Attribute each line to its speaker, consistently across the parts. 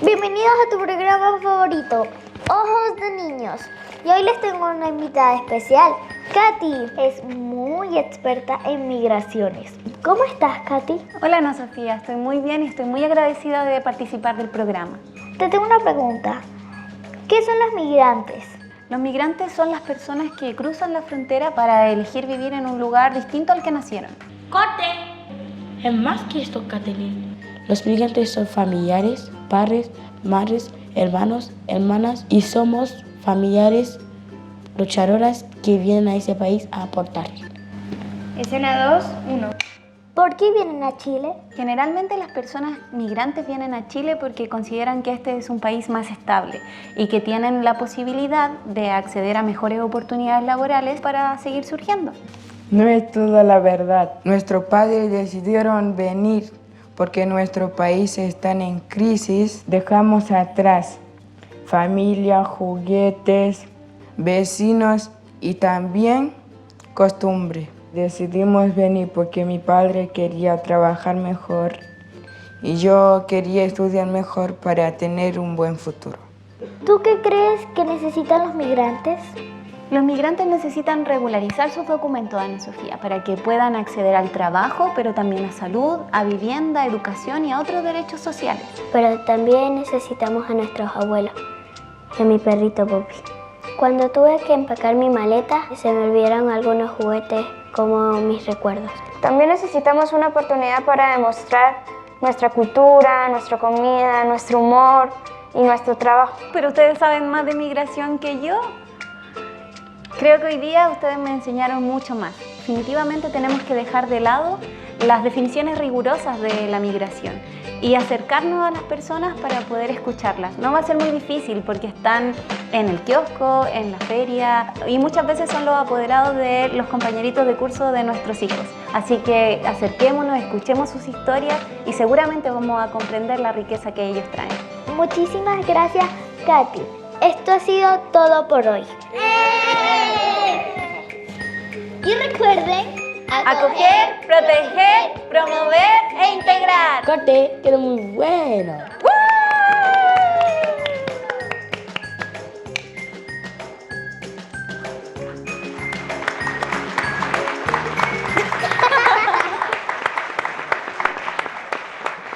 Speaker 1: Bienvenidos a tu programa favorito, Ojos de Niños. Y hoy les tengo una invitada especial. Katy es muy experta en migraciones. ¿Cómo estás, Katy?
Speaker 2: Hola, Ana Sofía. Estoy muy bien y estoy muy agradecida de participar del programa.
Speaker 1: Te tengo una pregunta. ¿Qué son los migrantes?
Speaker 2: Los migrantes son las personas que cruzan la frontera para elegir vivir en un lugar distinto al que nacieron.
Speaker 3: ¡Corte! Es más que esto, Kathleen.
Speaker 4: Los migrantes son familiares, padres, madres, hermanos, hermanas y somos familiares luchadoras que vienen a ese país a aportar.
Speaker 3: Escena 2, 1.
Speaker 1: ¿Por qué vienen a Chile?
Speaker 2: Generalmente las personas migrantes vienen a Chile porque consideran que este es un país más estable y que tienen la posibilidad de acceder a mejores oportunidades laborales para seguir surgiendo.
Speaker 5: No es toda la verdad. Nuestros padres decidieron venir porque nuestro país está en crisis. Dejamos atrás familia, juguetes, vecinos y también costumbre. Decidimos venir porque mi padre quería trabajar mejor y yo quería estudiar mejor para tener un buen futuro.
Speaker 1: ¿Tú qué crees que necesitan los migrantes?
Speaker 2: Los migrantes necesitan regularizar sus documentos, Ana Sofía, para que puedan acceder al trabajo, pero también a salud, a vivienda, a educación y a otros derechos sociales.
Speaker 1: Pero también necesitamos a nuestros abuelos y a mi perrito Poppy. Cuando tuve que empacar mi maleta, se me olvidaron algunos juguetes como mis recuerdos.
Speaker 6: También necesitamos una oportunidad para demostrar nuestra cultura, nuestra comida, nuestro humor y nuestro trabajo.
Speaker 2: Pero ustedes saben más de migración que yo. Creo que hoy día ustedes me enseñaron mucho más. Definitivamente tenemos que dejar de lado las definiciones rigurosas de la migración y acercarnos a las personas para poder escucharlas. No va a ser muy difícil porque están en el kiosco, en la feria y muchas veces son los apoderados de los compañeritos de curso de nuestros hijos. Así que acerquémonos, escuchemos sus historias y seguramente vamos a comprender la riqueza que ellos traen.
Speaker 1: Muchísimas gracias, Katy. Esto ha sido todo por hoy. Y recuerden,
Speaker 2: acoger, proteger, promover e integrar.
Speaker 4: Corte, que era muy bueno.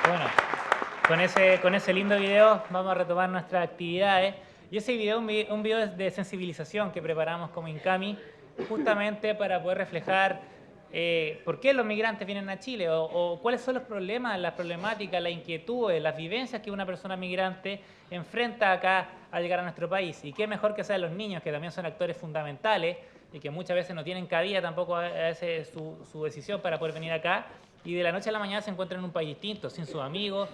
Speaker 7: Bueno, con ese lindo video vamos a retomar nuestras actividades. Y ese video es un video de sensibilización que preparamos como INCAMI justamente para poder reflejar por qué los migrantes vienen a Chile o cuáles son los problemas, las problemáticas, las inquietudes, las vivencias que una persona migrante enfrenta acá al llegar a nuestro país. Y qué mejor que sean los niños, que también son actores fundamentales y que muchas veces no tienen cabida tampoco a veces su decisión para poder venir acá y de la noche a la mañana se encuentran en un país distinto, sin sus amigos,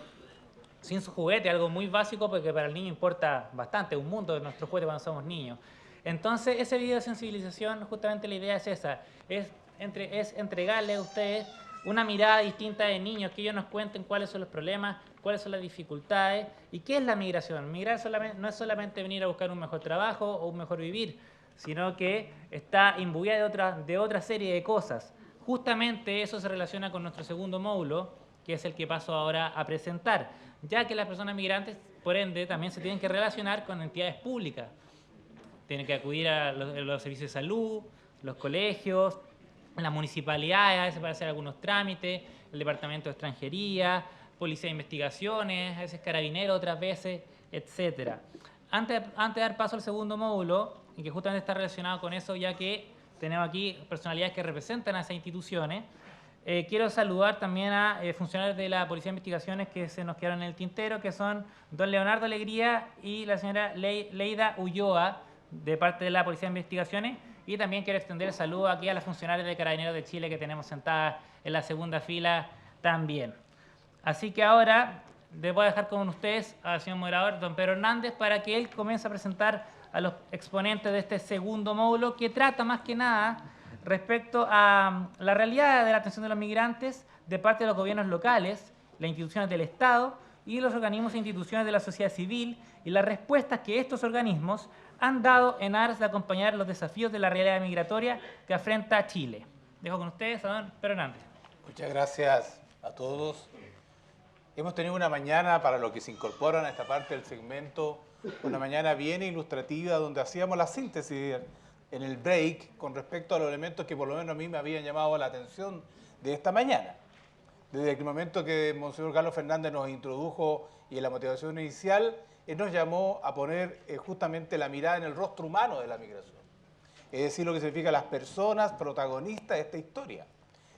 Speaker 7: sin su juguete, algo muy básico porque para el niño importa bastante, un mundo de nuestro juguete cuando somos niños. Entonces, ese video de sensibilización, justamente la idea es esa, es entregarle a ustedes una mirada distinta de niños, que ellos nos cuenten cuáles son los problemas, cuáles son las dificultades y qué es la migración. Migrar no es solamente venir a buscar un mejor trabajo o un mejor vivir, sino que está imbuida de otra serie de cosas. Justamente eso se relaciona con nuestro segundo módulo, que es el que paso ahora a presentar, ya que las personas migrantes, por ende, también se tienen que relacionar con entidades públicas. Tienen que acudir a los servicios de salud, los colegios, las municipalidades, a veces para hacer algunos trámites, el departamento de extranjería, policía de investigaciones, a veces carabineros otras veces, etc. Antes de dar paso al segundo módulo, y que justamente está relacionado con eso, ya que tenemos aquí personalidades que representan a esas instituciones, quiero saludar también a funcionarios de la Policía de Investigaciones que se nos quedaron en el tintero, que son don Leonardo Alegría y la señora Leida Ulloa, de parte de la Policía de Investigaciones, y también quiero extender el saludo aquí a las funcionarias de Carabineros de Chile que tenemos sentadas en la segunda fila también. Así que ahora les voy a dejar con ustedes al señor moderador, don Pedro Hernández, para que él comience a presentar a los exponentes de este segundo módulo, que trata más que nada respecto a la realidad de la atención de los migrantes de parte de los gobiernos locales, las instituciones del Estado y los organismos e instituciones de la sociedad civil y las respuestas que estos organismos han dado en aras de acompañar los desafíos de la realidad migratoria que afrenta Chile. Dejo con ustedes a don Pedro Hernández.
Speaker 8: Muchas gracias a todos. Hemos tenido una mañana, para los que se incorporan a esta parte del segmento, una mañana bien ilustrativa donde hacíamos la síntesis en el break con respecto a los elementos que por lo menos a mí me habían llamado la atención de esta mañana. Desde el momento que Monseñor Carlos Fernández nos introdujo y en la motivación inicial, él nos llamó a poner justamente la mirada en el rostro humano de la migración. Es decir, lo que significa las personas protagonistas de esta historia.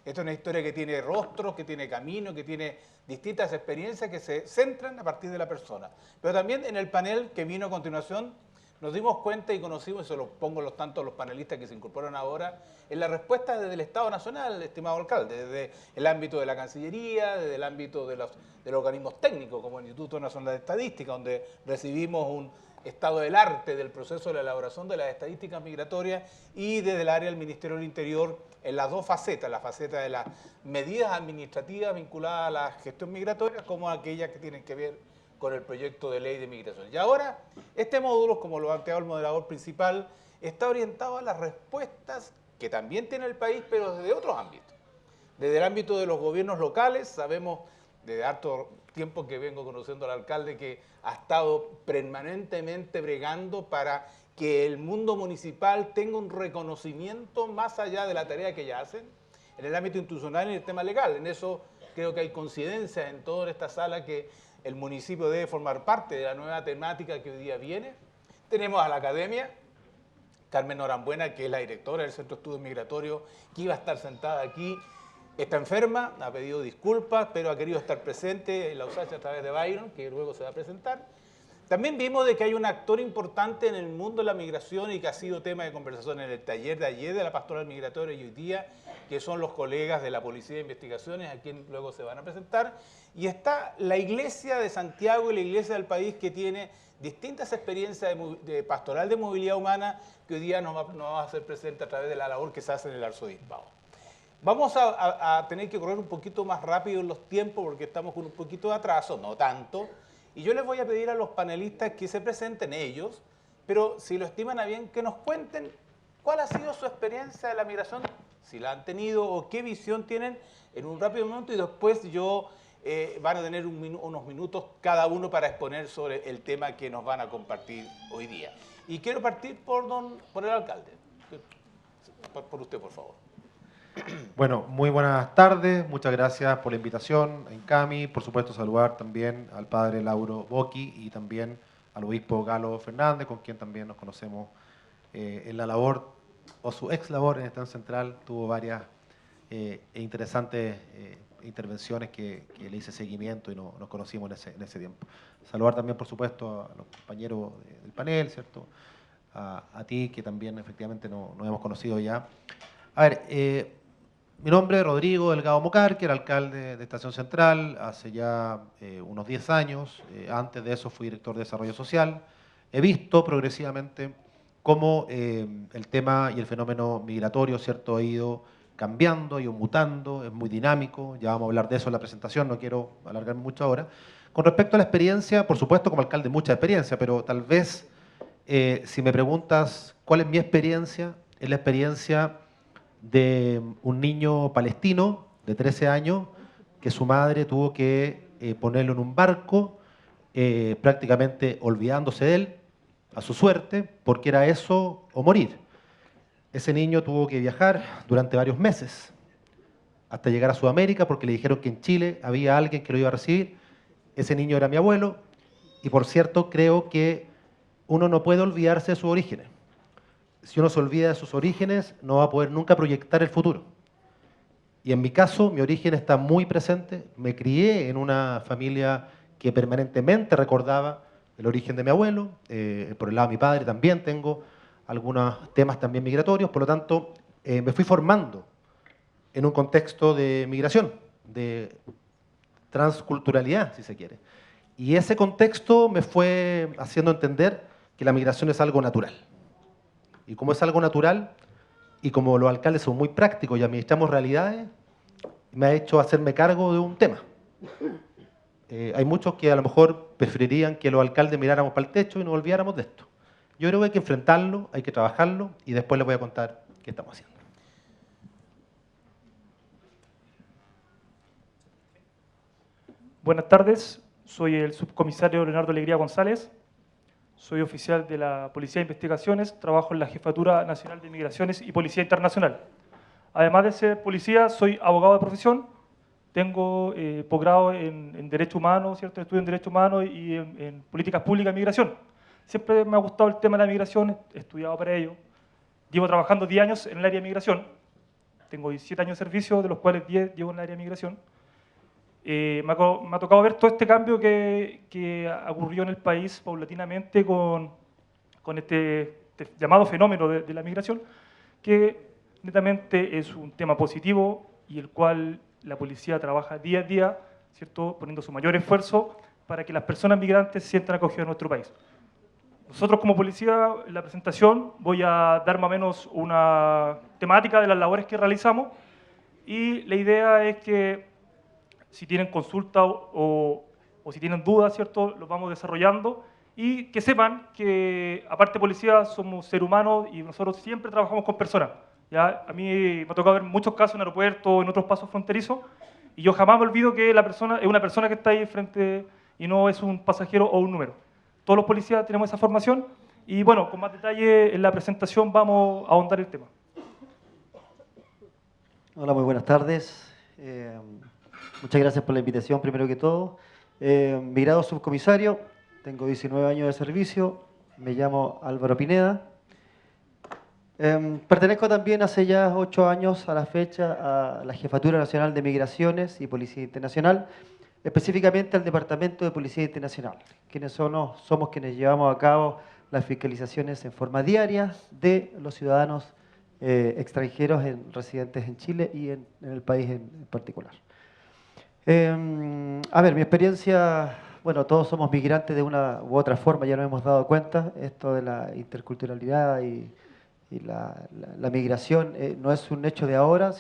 Speaker 8: Esta es una historia que tiene rostros, que tiene camino, que tiene distintas experiencias que se centran a partir de la persona. Pero también en el panel que vino a continuación, nos dimos cuenta y conocimos, y se lo pongo tanto a los panelistas que se incorporan ahora, en la respuesta desde el Estado Nacional, estimado alcalde, desde el ámbito de la Cancillería, desde el ámbito de los organismos técnicos, como el Instituto Nacional de Estadística, donde recibimos un estado del arte del proceso de la elaboración de las estadísticas migratorias, y desde el área del Ministerio del Interior, en las dos facetas, la faceta de las medidas administrativas vinculadas a la gestión migratoria, como aquellas que tienen que ver con el proyecto de ley de migración. Y ahora, este módulo, como lo ha planteado el moderador principal, está orientado a las respuestas que también tiene el país, pero desde otros ámbitos. Desde el ámbito de los gobiernos locales, sabemos desde harto tiempo que vengo conociendo al alcalde que ha estado permanentemente bregando para que el mundo municipal tenga un reconocimiento más allá de la tarea que ya hacen en el ámbito institucional y en el tema legal. En eso creo que hay coincidencia en toda esta sala que el municipio debe formar parte de la nueva temática que hoy día viene. Tenemos a la academia, Carmen Norambuena, que es la directora del Centro de Estudios Migratorios, que iba a estar sentada aquí. Está enferma, ha pedido disculpas, pero ha querido estar presente en la USACH a través de Byron, que luego se va a presentar. También vimos de que hay un actor importante en el mundo de la migración y que ha sido tema de conversación en el taller de ayer de la Pastoral Migratoria y hoy día, que son los colegas de la Policía de Investigaciones, a quien luego se van a presentar. Y está la Iglesia de Santiago y la Iglesia del país, que tiene distintas experiencias de pastoral de movilidad humana, que hoy día nos va a hacer presente a través de la labor que se hace en el arzobispado. Vamos a tener que correr un poquito más rápido en los tiempos porque estamos con un poquito de atraso, no tanto. Y yo les voy a pedir a los panelistas que se presenten ellos, pero si lo estiman a bien, que nos cuenten cuál ha sido su experiencia de la migración, si la han tenido o qué visión tienen en un rápido momento, y después van a tener unos minutos cada uno para exponer sobre el tema que nos van a compartir hoy día. Y quiero partir por el alcalde. Por usted, por favor.
Speaker 9: Bueno, muy buenas tardes, muchas gracias por la invitación, a Incami, por supuesto saludar también al padre Lauro Bocchi y también al obispo Galo Fernández, con quien también nos conocemos en la labor, o su ex labor en Estación Central, tuvo varias interesantes intervenciones que le hice seguimiento y nos conocimos en ese tiempo. Saludar también, por supuesto, a los compañeros del panel, ¿cierto? A ti, que también efectivamente nos hemos conocido ya. A ver, mi nombre es Rodrigo Delgado Mocar, que era alcalde de Estación Central hace ya unos 10 años. Antes de eso fui director de Desarrollo Social. He visto progresivamente cómo el tema y el fenómeno migratorio, ¿cierto?, ha ido cambiando, ha ido mutando, es muy dinámico. Ya vamos a hablar de eso en la presentación, no quiero alargarme mucho ahora. Con respecto a la experiencia, por supuesto, como alcalde mucha experiencia, pero tal vez si me preguntas cuál es mi experiencia, es la experiencia de un niño palestino de 13 años que su madre tuvo que ponerlo en un barco, prácticamente olvidándose de él, a su suerte, porque era eso o morir. Ese niño tuvo que viajar durante varios meses hasta llegar a Sudamérica porque le dijeron que en Chile había alguien que lo iba a recibir. Ese niño era mi abuelo y, por cierto, creo que uno no puede olvidarse de sus orígenes. Si uno se olvida de sus orígenes, no va a poder nunca proyectar el futuro. Y en mi caso, mi origen está muy presente. Me crié en una familia que permanentemente recordaba el origen de mi abuelo. Por el lado de mi padre también tengo algunos temas también migratorios. Por lo tanto, me fui formando en un contexto de migración, de transculturalidad, si se quiere. Y ese contexto me fue haciendo entender que la migración es algo natural. Y como es algo natural, y como los alcaldes son muy prácticos y administramos realidades, me ha hecho hacerme cargo de un tema. Hay muchos que a lo mejor preferirían que los alcaldes miráramos para el techo y nos olvidáramos de esto. Yo creo que hay que enfrentarlo, hay que trabajarlo, y después les voy a contar qué estamos haciendo.
Speaker 10: Buenas tardes, soy el subcomisario Leonardo Alegría González, soy oficial de la Policía de Investigaciones, trabajo en la Jefatura Nacional de Migraciones y Policía Internacional. Además de ser policía, soy abogado de profesión, tengo posgrado en Derecho Humano, ¿cierto? Estudio en Derecho Humano y en Políticas Públicas de Migración. Siempre me ha gustado el tema de la migración, he estudiado para ello. Llevo trabajando 10 años en el área de migración, tengo 17 años de servicio, de los cuales 10 llevo en el área de migración. Me ha tocado ver todo este cambio que ocurrió en el país paulatinamente con este llamado fenómeno de la migración, que netamente es un tema positivo y el cual la policía trabaja día a día, ¿cierto?, poniendo su mayor esfuerzo para que las personas migrantes se sientan acogidas en nuestro país. Nosotros como policía, en la presentación, voy a dar más o menos una temática de las labores que realizamos y la idea es que si tienen consulta o si tienen dudas, ¿cierto?, los vamos desarrollando y que sepan que, aparte de policía, somos seres humanos y nosotros siempre trabajamos con personas. ¿Ya? A mí me ha tocado ver muchos casos en aeropuertos, en otros pasos fronterizos, y yo jamás me olvido que la persona es una persona que está ahí frente y no es un pasajero o un número. Todos los policías tenemos esa formación y, bueno, con más detalle en la presentación vamos a ahondar el tema.
Speaker 11: Hola, muy buenas tardes. Muchas gracias por la invitación, primero que todo. Mi grado subcomisario, tengo 19 años de servicio, me llamo Álvaro Pineda. Pertenezco también hace ya 8 años a la fecha a la Jefatura Nacional de Migraciones y Policía Internacional, específicamente al Departamento de Policía Internacional, quienes somos quienes llevamos a cabo las fiscalizaciones en forma diaria de los ciudadanos extranjeros residentes en Chile y en el país en particular. A ver, mi experiencia, bueno, todos somos migrantes de una u otra forma, ya nos hemos dado cuenta, esto de la interculturalidad y la migración no es un hecho de ahora,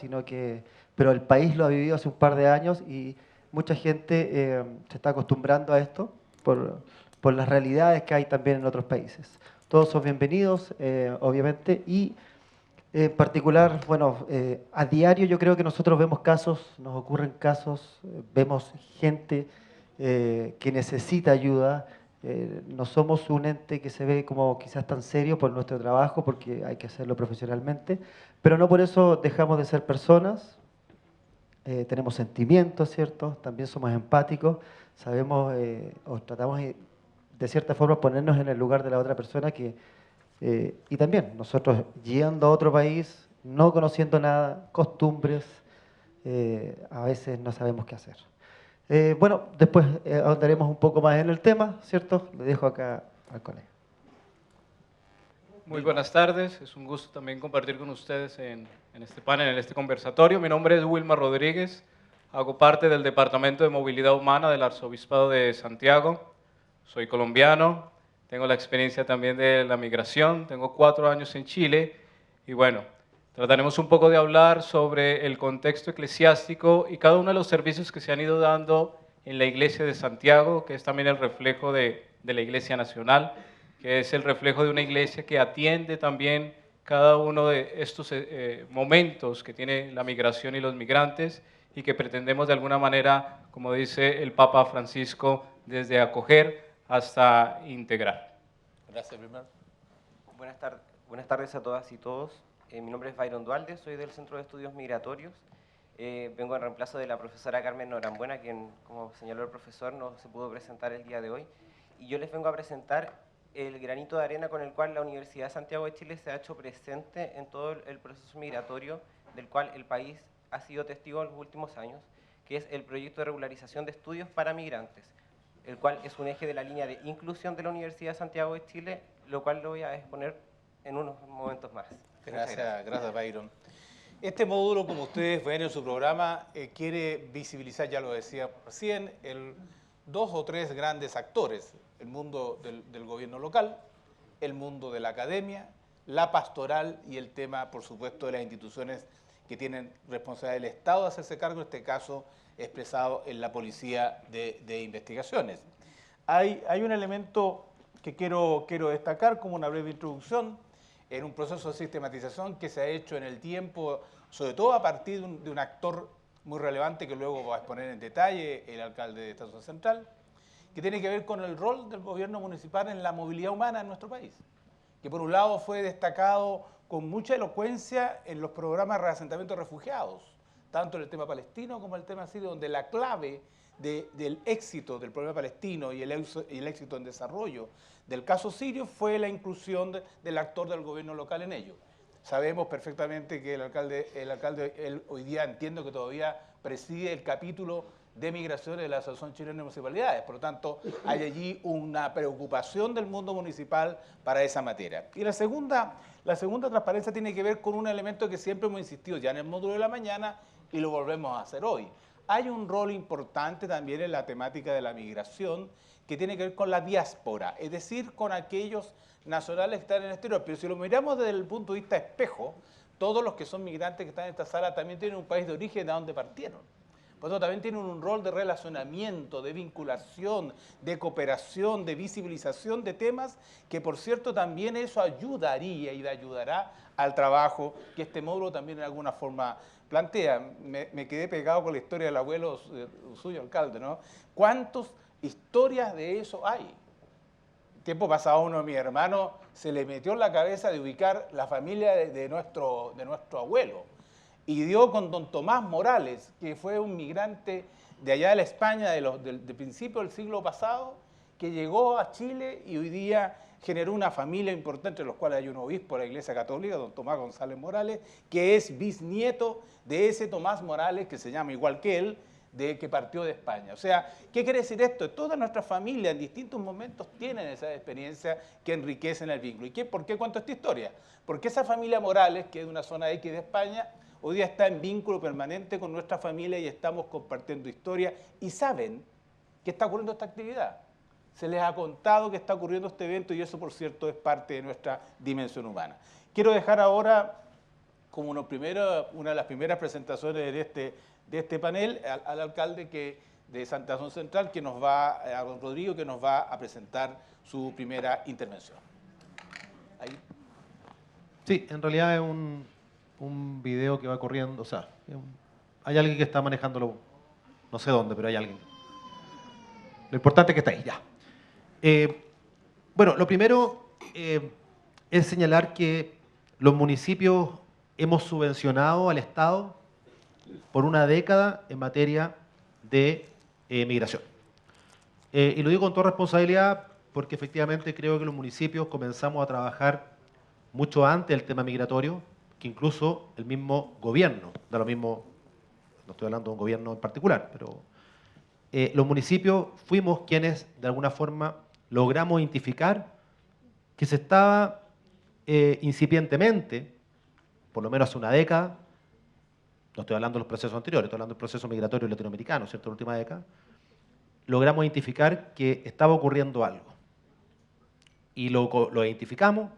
Speaker 11: pero el país lo ha vivido hace un par de años y mucha gente se está acostumbrando a esto por las realidades que hay también en otros países. Todos son bienvenidos, obviamente, y en particular, bueno, a diario yo creo que nosotros vemos casos, nos ocurren casos, vemos gente que necesita ayuda. No somos un ente que se ve como quizás tan serio por nuestro trabajo, porque hay que hacerlo profesionalmente, pero no por eso dejamos de ser personas. Tenemos sentimientos, ¿cierto? También somos empáticos, sabemos o tratamos de cierta forma ponernos en el lugar de la otra persona y también nosotros yendo a otro país, no conociendo nada, costumbres, a veces no sabemos qué hacer. Bueno, después ahondaremos un poco más en el tema, ¿cierto? Le dejo acá al colega.
Speaker 12: Muy buenas tardes, es un gusto también compartir con ustedes en este panel, en este conversatorio. Mi nombre es Wilmar Rodríguez, hago parte del Departamento de Movilidad Humana del Arzobispado de Santiago, soy colombiano, tengo la experiencia también de la migración, tengo 4 años en Chile y bueno, trataremos un poco de hablar sobre el contexto eclesiástico y cada uno de los servicios que se han ido dando en la Iglesia de Santiago, que es también el reflejo de la Iglesia Nacional, que es el reflejo de una iglesia que atiende también cada uno de estos momentos que tiene la migración y los migrantes y que pretendemos de alguna manera, como dice el Papa Francisco, desde acoger hasta integrar.
Speaker 8: Gracias, Wilmar.
Speaker 13: Buenas tardes a todas y todos. Mi nombre es Byron Dualde, soy del Centro de Estudios Migratorios. Vengo en reemplazo de la profesora Carmen Norambuena, quien, como señaló el profesor, no se pudo presentar el día de hoy. Y yo les vengo a presentar el granito de arena con el cual la Universidad de Santiago de Chile se ha hecho presente en todo el proceso migratorio del cual el país ha sido testigo en los últimos años, que es el proyecto de regularización de estudios para migrantes, el cual es un eje de la línea de inclusión de la Universidad de Santiago de Chile, lo cual lo voy a exponer en unos momentos más.
Speaker 8: Gracias, Byron. Este módulo, como ustedes ven en su programa, quiere visibilizar, ya lo decía recién, 2 o 3 grandes actores: el mundo del gobierno local, el mundo de la academia, la pastoral y el tema, por supuesto, de las instituciones que tienen responsabilidad del Estado de hacerse cargo, en este caso expresado en la Policía de Investigaciones. Hay un elemento que quiero destacar como una breve introducción en un proceso de sistematización que se ha hecho en el tiempo, sobre todo a partir de un actor muy relevante que luego va a exponer en detalle el alcalde de Estación Central, que tiene que ver con el rol del gobierno municipal en la movilidad humana en nuestro país, que por un lado fue destacado con mucha elocuencia en los programas de reasentamiento de refugiados, tanto en el tema palestino como en el tema sirio, donde la clave del éxito del problema palestino y el éxito en desarrollo del caso sirio fue la inclusión del actor del gobierno local en ello. Sabemos perfectamente que el alcalde él hoy día entiendo que todavía preside el capítulo de migraciones de la Asociación Chilena de Municipalidades, por lo tanto hay allí una preocupación del mundo municipal para esa materia. Y la segunda transparencia tiene que ver con un elemento que siempre hemos insistido ya en el módulo de la mañana y lo volvemos a hacer hoy. Hay un rol importante también en la temática de la migración que tiene que ver con la diáspora, es decir, con aquellos nacionales que están en el exterior. Pero si lo miramos desde el punto de vista espejo, todos los que son migrantes que están en esta sala también tienen un país de origen de donde partieron. Por eso también tienen un rol de relacionamiento, de vinculación, de cooperación, de visibilización de temas que, por cierto, también eso ayudaría y ayudará al trabajo que este módulo también en alguna forma plantea. Me quedé pegado con la historia del abuelo suyo, alcalde, ¿no? ¿Cuántas historias de eso hay? Tiempo pasado uno de mis hermanos se le metió en la cabeza de ubicar la familia de nuestro abuelo y dio con don Tomás Morales, que fue un migrante de allá de la España del principio del siglo pasado, que llegó a Chile y hoy día generó una familia importante, entre los cuales hay un obispo de la Iglesia Católica, don Tomás González Morales, que es bisnieto de ese Tomás Morales, que se llama igual que él, que partió de España. O sea, ¿qué quiere decir esto? Todas nuestras familias en distintos momentos tienen esa experiencia que enriquecen el vínculo. ¿Y por qué cuento esta historia? Porque esa familia Morales, que es de una zona X de España, hoy día está en vínculo permanente con nuestra familia y estamos compartiendo historia y saben que está ocurriendo esta actividad. Se les ha contado que está ocurriendo este evento y eso, por cierto, es parte de nuestra dimensión humana. Quiero dejar ahora como una de las primeras presentaciones de este panel al alcalde de Santa Fe Central, a don Rodrigo, que nos va a presentar su primera intervención. Ahí.
Speaker 9: Sí, en realidad es un video que va corriendo, o sea, hay alguien que está manejándolo, no sé dónde, pero hay alguien. Lo importante es que está ahí, ya. Bueno, lo primero es señalar que los municipios hemos subvencionado al Estado por una década en materia de migración. Y lo digo con toda responsabilidad porque efectivamente creo que los municipios comenzamos a trabajar mucho antes del tema migratorio que incluso el mismo gobierno. Da lo mismo, no estoy hablando de un gobierno en particular, pero los municipios fuimos quienes de alguna forma logramos identificar que se estaba incipientemente, por lo menos hace una década, no estoy hablando de los procesos anteriores, estoy hablando del proceso migratorio latinoamericano, ¿cierto?, la última década, logramos identificar que estaba ocurriendo algo. Y lo identificamos,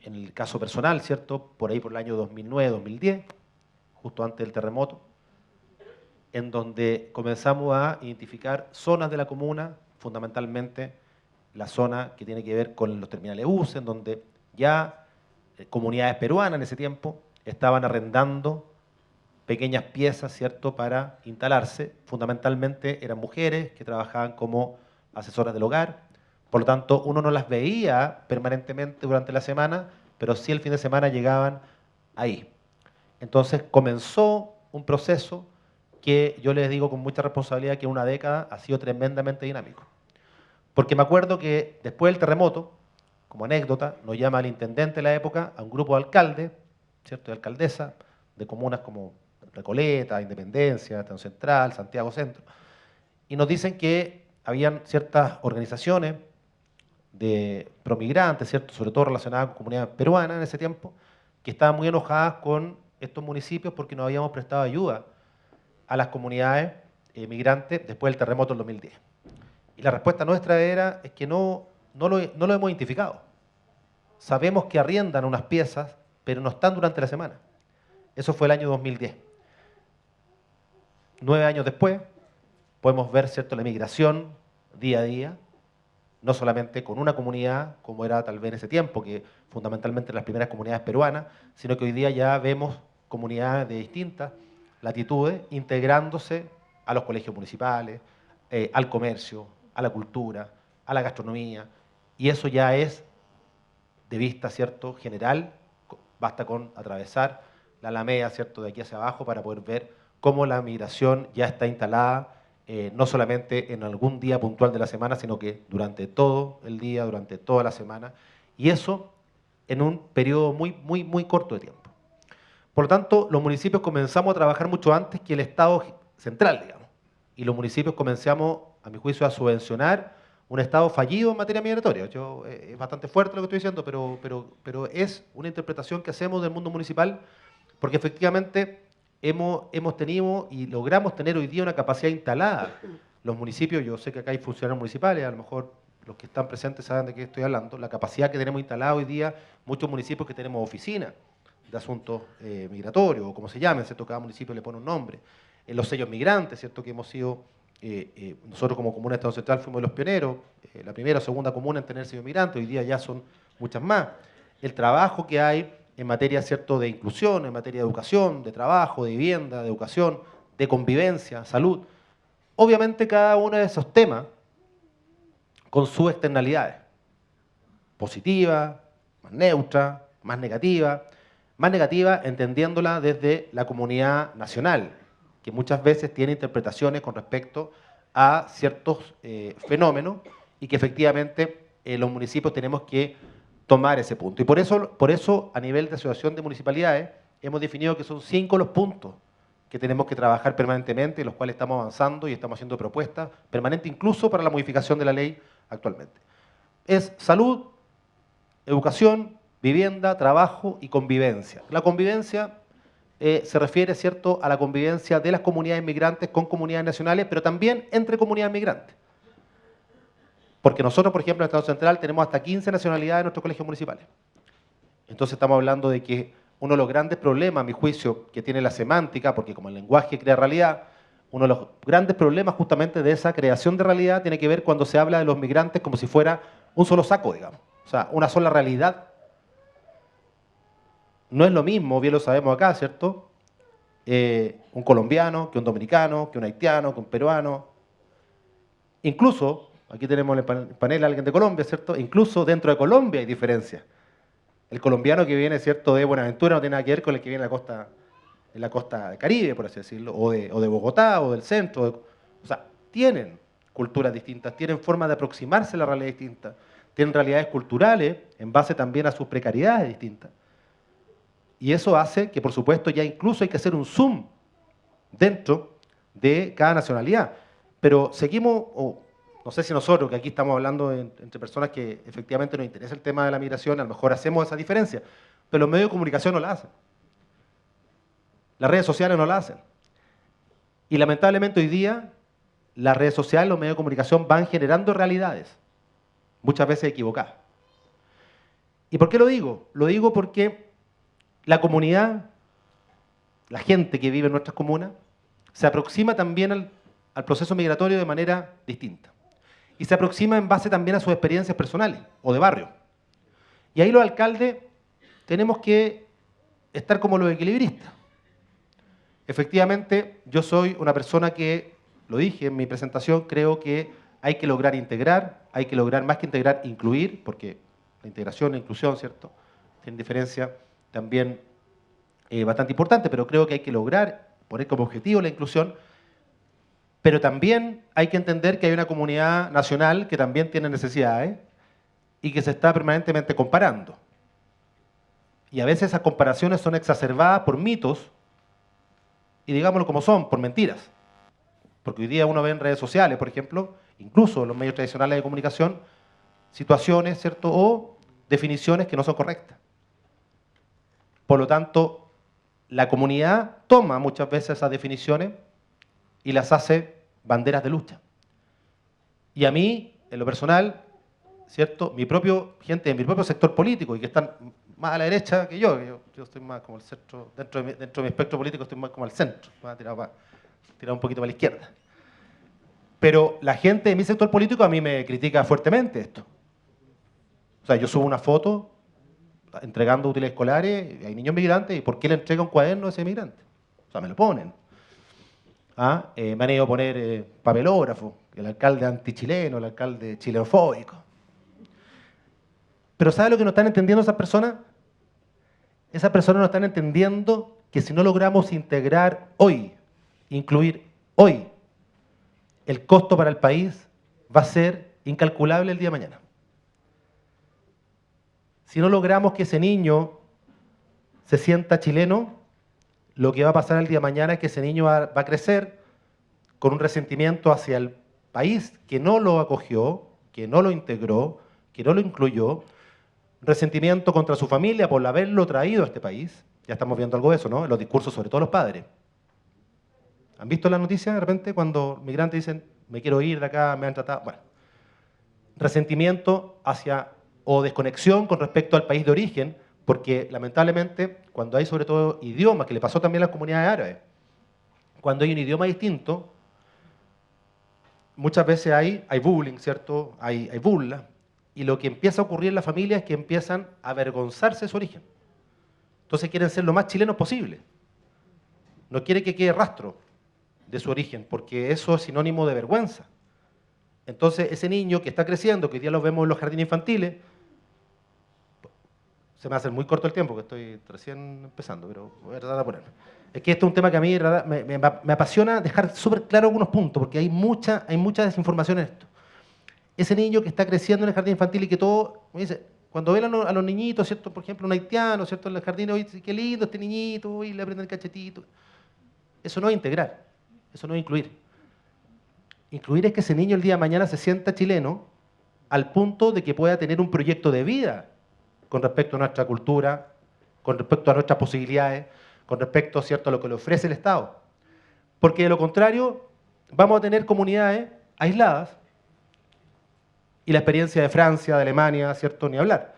Speaker 9: en el caso personal, ¿cierto?, por ahí por el año 2009, 2010, justo antes del terremoto, en donde comenzamos a identificar zonas de la comuna, fundamentalmente la zona que tiene que ver con los terminales UCE, en donde ya comunidades peruanas en ese tiempo estaban arrendando pequeñas piezas, ¿cierto?, para instalarse. Fundamentalmente eran mujeres que trabajaban como asesoras del hogar. Por lo tanto, uno no las veía permanentemente durante la semana, pero sí el fin de semana llegaban ahí. Entonces comenzó un proceso que yo les digo con mucha responsabilidad que una década ha sido tremendamente dinámico. Porque me acuerdo que después del terremoto, como anécdota, nos llama el intendente de la época a un grupo de alcaldes, ¿cierto?, de alcaldesa, de comunas como Recoleta, Independencia, Estación Central, Santiago Centro, y nos dicen que habían ciertas organizaciones de promigrantes, ¿cierto?, sobre todo relacionadas con comunidades peruanas en ese tiempo, que estaban muy enojadas con estos municipios porque no habíamos prestado ayuda a las comunidades migrantes después del terremoto del 2010. Y la respuesta nuestra es que no lo hemos identificado. Sabemos que arriendan unas piezas, pero no están durante la semana. Eso fue el año 2010. 9 años después, podemos ver, ¿cierto?, la migración día a día, no solamente con una comunidad, como era tal vez en ese tiempo, que fundamentalmente las primeras comunidades peruanas, sino que hoy día ya vemos comunidades de distintas latitudes, integrándose a los colegios municipales, al comercio, a la cultura, a la gastronomía, y eso ya es de vista, ¿cierto?, general. Basta con atravesar la Alameda, ¿cierto?, de aquí hacia abajo para poder ver cómo la migración ya está instalada, no solamente en algún día puntual de la semana, sino que durante todo el día, durante toda la semana, y eso en un periodo muy corto de tiempo. Por lo tanto, los municipios comenzamos a trabajar mucho antes que el Estado central, digamos, y los municipios comenzamos, a mi juicio, a subvencionar un Estado fallido en materia migratoria. Es bastante fuerte lo que estoy diciendo, pero es una interpretación que hacemos del mundo municipal, porque efectivamente hemos tenido y logramos tener hoy día una capacidad instalada. Los municipios, yo sé que acá hay funcionarios municipales, a lo mejor los que están presentes saben de qué estoy hablando, la capacidad que tenemos instalada hoy día, muchos municipios que tenemos oficinas de asuntos migratorios, o como se llamen, ¿cierto? Cada municipio le pone un nombre. En los sellos migrantes, ¿cierto?, que hemos sido, nosotros como Comuna de Estado Central fuimos los pioneros, la primera o segunda comuna en tener sello migrante, hoy día ya son muchas más. El trabajo que hay en materia, ¿cierto?, de inclusión, en materia de educación, de trabajo, de vivienda, de educación, de convivencia, salud. Obviamente cada uno de esos temas con sus externalidades, positiva, más neutra, más negativa entendiéndola desde la comunidad nacional, que muchas veces tiene interpretaciones con respecto a ciertos fenómenos y que efectivamente los municipios tenemos que tomar ese punto. Y por eso a nivel de asociación de municipalidades hemos definido que son 5 los puntos que tenemos que trabajar permanentemente, en los cuales estamos avanzando y estamos haciendo propuestas permanentes incluso para la modificación de la ley actualmente. Es salud, educación, vivienda, trabajo y convivencia. La convivencia se refiere, ¿cierto?, a la convivencia de las comunidades migrantes con comunidades nacionales, pero también entre comunidades migrantes. Porque nosotros, por ejemplo, en el Estado Central tenemos hasta 15 nacionalidades en nuestros colegios municipales. Entonces estamos hablando de que uno de los grandes problemas, a mi juicio, que tiene la semántica, porque como el lenguaje crea realidad, uno de los grandes problemas justamente de esa creación de realidad tiene que ver cuando se habla de los migrantes como si fuera un solo saco, digamos. O sea, una sola realidad. No es lo mismo, bien lo sabemos acá, ¿cierto? Un colombiano, que un dominicano, que un haitiano, que un peruano. Incluso, aquí tenemos en el panel a alguien de Colombia, ¿cierto? Incluso dentro de Colombia hay diferencias. El colombiano que viene, ¿cierto?, de Buenaventura no tiene nada que ver con el que viene en la costa Caribe, por así decirlo, o de Bogotá, o del centro. O sea, tienen culturas distintas, tienen formas de aproximarse a la realidad distinta, tienen realidades culturales en base también a sus precariedades distintas. Y eso hace que, por supuesto, ya incluso hay que hacer un zoom dentro de cada nacionalidad. Pero seguimos, no sé si nosotros, que aquí estamos hablando entre personas que efectivamente nos interesa el tema de la migración, a lo mejor hacemos esa diferencia, pero los medios de comunicación no la hacen. Las redes sociales no la hacen. Y lamentablemente hoy día, las redes sociales, los medios de comunicación van generando realidades, muchas veces equivocadas. ¿Y por qué lo digo? Lo digo porque la comunidad, la gente que vive en nuestras comunas, se aproxima también al proceso migratorio de manera distinta. Y se aproxima en base también a sus experiencias personales o de barrio. Y ahí los alcaldes tenemos que estar como los equilibristas. Efectivamente, yo soy una persona que, lo dije en mi presentación, creo que hay que lograr integrar, hay que lograr más que integrar, incluir, porque la integración e inclusión, ¿cierto?, tienen diferencia también bastante importante, pero creo que hay que lograr poner como objetivo la inclusión, pero también hay que entender que hay una comunidad nacional que también tiene necesidades y que se está permanentemente comparando. Y a veces esas comparaciones son exacerbadas por mitos, y digámoslo como son, por mentiras. Porque hoy día uno ve en redes sociales, por ejemplo, incluso en los medios tradicionales de comunicación, situaciones, ¿cierto?, o definiciones que no son correctas. Por lo tanto, la comunidad toma muchas veces esas definiciones y las hace banderas de lucha. Y a mí, en lo personal, ¿cierto?, gente de mi propio sector político y que están más a la derecha que yo estoy más como el centro, dentro de mi espectro político estoy más como al centro, más tirado un poquito para la izquierda. Pero la gente de mi sector político a mí me critica fuertemente esto. O sea, yo subo una foto entregando útiles escolares, hay niños migrantes, ¿y por qué le entrega un cuaderno a ese migrante? O sea, me lo ponen. ¿Ah? Me han ido a poner papelógrafo, el alcalde antichileno, el alcalde chilenofóbico. Pero ¿sabe lo que no están entendiendo esas personas? Esas personas no están entendiendo que si no logramos integrar hoy, incluir hoy, el costo para el país va a ser incalculable el día de mañana. Si no logramos que ese niño se sienta chileno, lo que va a pasar el día de mañana es que ese niño va a crecer con un resentimiento hacia el país que no lo acogió, que no lo integró, que no lo incluyó, resentimiento contra su familia por haberlo traído a este país. Ya estamos viendo algo de eso, ¿no? En los discursos, sobre todo los padres. ¿Han visto las noticias de repente cuando migrantes dicen, me quiero ir de acá, me han tratado? Bueno, resentimiento hacia o desconexión con respecto al país de origen, porque lamentablemente cuando hay sobre todo idiomas, que le pasó también a las comunidades árabes, cuando hay un idioma distinto, muchas veces hay bullying, ¿cierto? Hay burla, y lo que empieza a ocurrir en la familia es que empiezan a avergonzarse de su origen. Entonces quieren ser lo más chilenos posible. No quiere que quede rastro de su origen, porque eso es sinónimo de vergüenza. Entonces ese niño que está creciendo, que hoy día lo vemos en los jardines infantiles, se me hace muy corto el tiempo, que estoy recién empezando, pero voy a tratar de ponerme. Es que este es un tema que a mí me apasiona dejar súper claro algunos puntos, porque hay mucha desinformación en esto. Ese niño que está creciendo en el jardín infantil y que todo, me dice, cuando ven a los niñitos, ¿cierto? Por ejemplo, un haitiano, ¿cierto? En el jardín, oye, qué lindo este niñito, y le aprenden el cachetito. Eso no es integrar, eso no es incluir. Incluir es que ese niño el día de mañana se sienta chileno al punto de que pueda tener un proyecto de vida con respecto a nuestra cultura, con respecto a nuestras posibilidades, con respecto, ¿cierto?, a lo que le ofrece el Estado. Porque de lo contrario, vamos a tener comunidades aisladas, y la experiencia de Francia, de Alemania, ¿cierto?, ni hablar,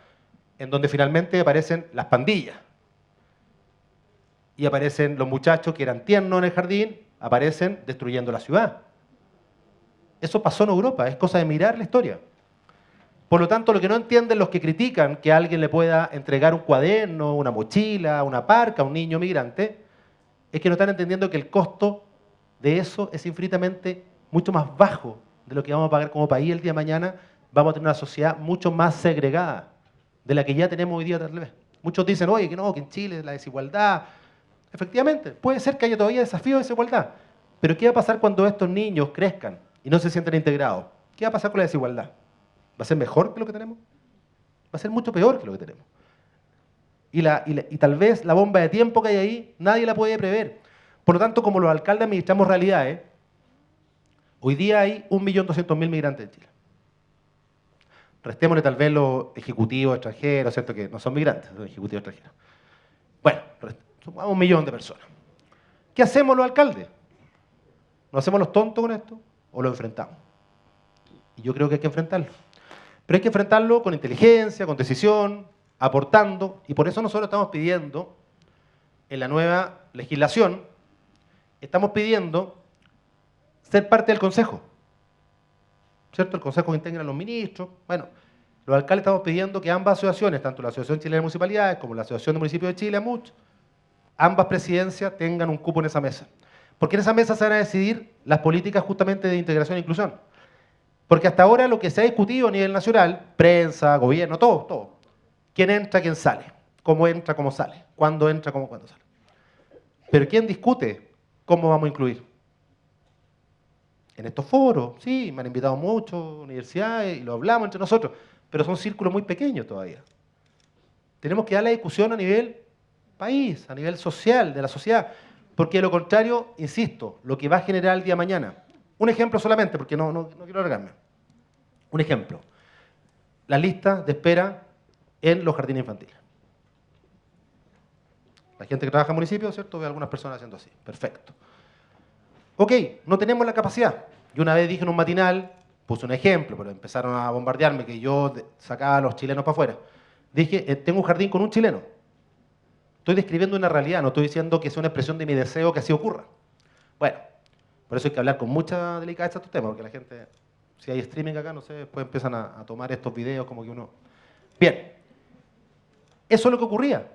Speaker 9: en donde finalmente aparecen las pandillas. Y aparecen los muchachos que eran tiernos en el jardín, aparecen destruyendo la ciudad. Eso pasó en Europa, es cosa de mirar la historia. Por lo tanto, lo que no entienden los que critican que alguien le pueda entregar un cuaderno, una mochila, una parca a un niño migrante, es que no están entendiendo que el costo de eso es infinitamente mucho más bajo de lo que vamos a pagar como país el día de mañana. Vamos a tener una sociedad mucho más segregada de la que ya tenemos hoy día tal vez. Muchos dicen, oye, que no, que en Chile la desigualdad. Efectivamente, puede ser que haya todavía desafíos de desigualdad. Pero ¿qué va a pasar cuando estos niños crezcan y no se sientan integrados? ¿Qué va a pasar con la desigualdad? ¿Va a ser mejor que lo que tenemos? Va a ser mucho peor que lo que tenemos. Y tal vez la bomba de tiempo que hay ahí, nadie la puede prever. Por lo tanto, como los alcaldes administramos realidades, hoy día hay 1.200.000 migrantes en Chile. Restémosle tal vez los ejecutivos extranjeros, ¿cierto? Que no son migrantes, son ejecutivos extranjeros. Bueno, somos 1 millón de personas. ¿Qué hacemos los alcaldes? ¿Nos hacemos los tontos con esto o lo enfrentamos? Y yo creo que hay que enfrentarlo. Pero hay que enfrentarlo con inteligencia, con decisión, aportando, y por eso nosotros estamos pidiendo, en la nueva legislación, estamos pidiendo ser parte del Consejo. ¿Cierto? El Consejo que integra a los ministros. Bueno, los alcaldes estamos pidiendo que ambas asociaciones, tanto la Asociación Chilena de Municipalidades como la Asociación de Municipios de Chile, ambas presidencias tengan un cupo en esa mesa. Porque en esa mesa se van a decidir las políticas justamente de integración e inclusión. Porque hasta ahora lo que se ha discutido a nivel nacional, prensa, gobierno, todo. ¿Quién entra, quién sale? ¿Cómo entra, cómo sale? ¿Cuándo entra, cuándo sale? Pero ¿quién discute cómo vamos a incluir? En estos foros, sí, me han invitado muchas universidades y lo hablamos entre nosotros, pero son círculos muy pequeños todavía. Tenemos que dar la discusión a nivel país, a nivel social, de la sociedad, porque de lo contrario, insisto, lo que va a generar el día de mañana. Un ejemplo solamente, porque no quiero alargarme. Un ejemplo. Las listas de espera en los jardines infantiles. La gente que trabaja en municipios, ¿cierto? Ve a algunas personas haciendo así. Perfecto. Ok, no tenemos la capacidad. Yo una vez dije en un matinal, puse un ejemplo, pero empezaron a bombardearme que yo sacaba a los chilenos para afuera. Dije, tengo un jardín con un chileno. Estoy describiendo una realidad, no estoy diciendo que sea una expresión de mi deseo que así ocurra. Bueno, por eso hay que hablar con mucha delicadeza de estos temas, porque la gente, si hay streaming acá, no sé, después empiezan a tomar estos videos como que uno... Bien, eso es lo que ocurría.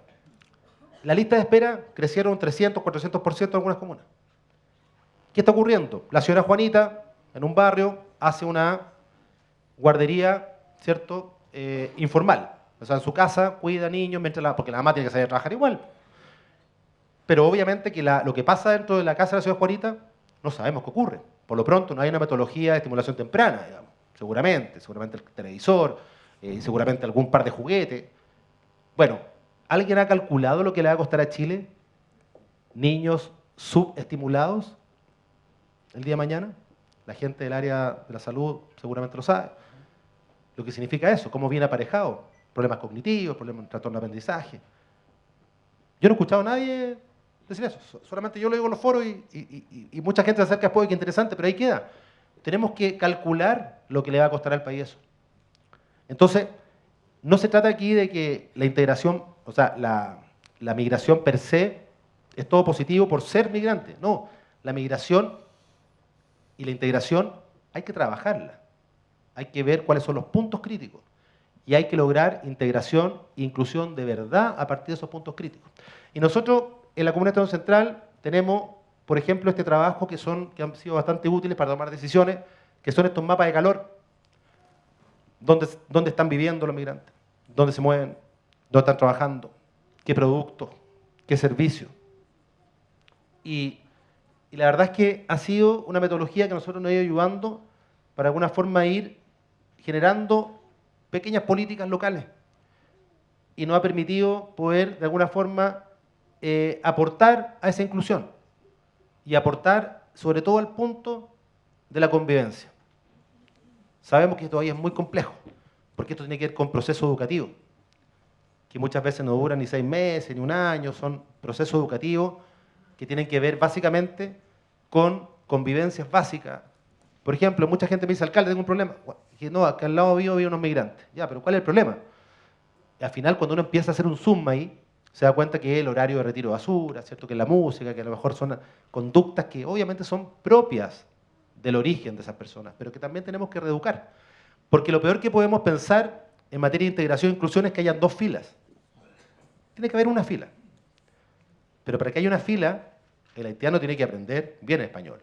Speaker 9: La lista de espera crecieron 300, 400% en algunas comunas. ¿Qué está ocurriendo? La señora Juanita, en un barrio, hace una guardería, ¿cierto?, informal. O sea, en su casa cuida niños, porque la mamá tiene que salir a trabajar igual. Pero obviamente que lo que pasa dentro de la casa de la señora Juanita, no sabemos qué ocurre. Por lo pronto no hay una metodología de estimulación temprana, digamos. Seguramente el televisor, seguramente algún par de juguetes. Bueno, ¿alguien ha calculado lo que le va a costar a Chile niños subestimulados el día de mañana? La gente del área de la salud seguramente lo sabe. Lo que significa eso, cómo viene aparejado. Problemas cognitivos, problemas de trastorno de aprendizaje. Yo no he escuchado a nadie decir eso. Solamente yo lo digo en los foros y mucha gente se acerca después, que interesante, pero ahí queda. Tenemos que calcular lo que le va a costar al país eso. Entonces, no se trata aquí de que la integración, o sea, la migración per se es todo positivo por ser migrante. No, la migración y la integración hay que trabajarla. Hay que ver cuáles son los puntos críticos. Y hay que lograr integración e inclusión de verdad a partir de esos puntos críticos. Y nosotros, en la Comunidad de Central, tenemos, por ejemplo, este trabajo que han sido bastante útiles para tomar decisiones, que son estos mapas de calor. ¿Dónde están viviendo los migrantes? ¿Dónde se mueven? ¿Dónde están trabajando? ¿Qué productos? ¿Qué servicios? Y la verdad es que ha sido una metodología que nosotros nos ha ido ayudando para de alguna forma ir generando pequeñas políticas locales y nos ha permitido poder de alguna forma aportar a esa inclusión y aportar sobre todo al punto de la convivencia. Sabemos que todavía es muy complejo, porque esto tiene que ver con procesos educativos, que muchas veces no duran ni 6 meses, ni un año, son procesos educativos que tienen que ver básicamente con convivencias básicas. Por ejemplo, mucha gente me dice, alcalde, tengo un problema. Dije, no, acá al lado mío había unos migrantes. Ya, pero ¿cuál es el problema? Y al final, cuando uno empieza a hacer un zoom ahí, se da cuenta que es el horario de retiro de basura, ¿cierto? Que es la música, que a lo mejor son conductas que obviamente son propias del origen de esas personas, pero que también tenemos que reeducar. Porque lo peor que podemos pensar en materia de integración e inclusión es que hayan 2 filas. Tiene que haber una fila. Pero para que haya una fila, el haitiano tiene que aprender bien español.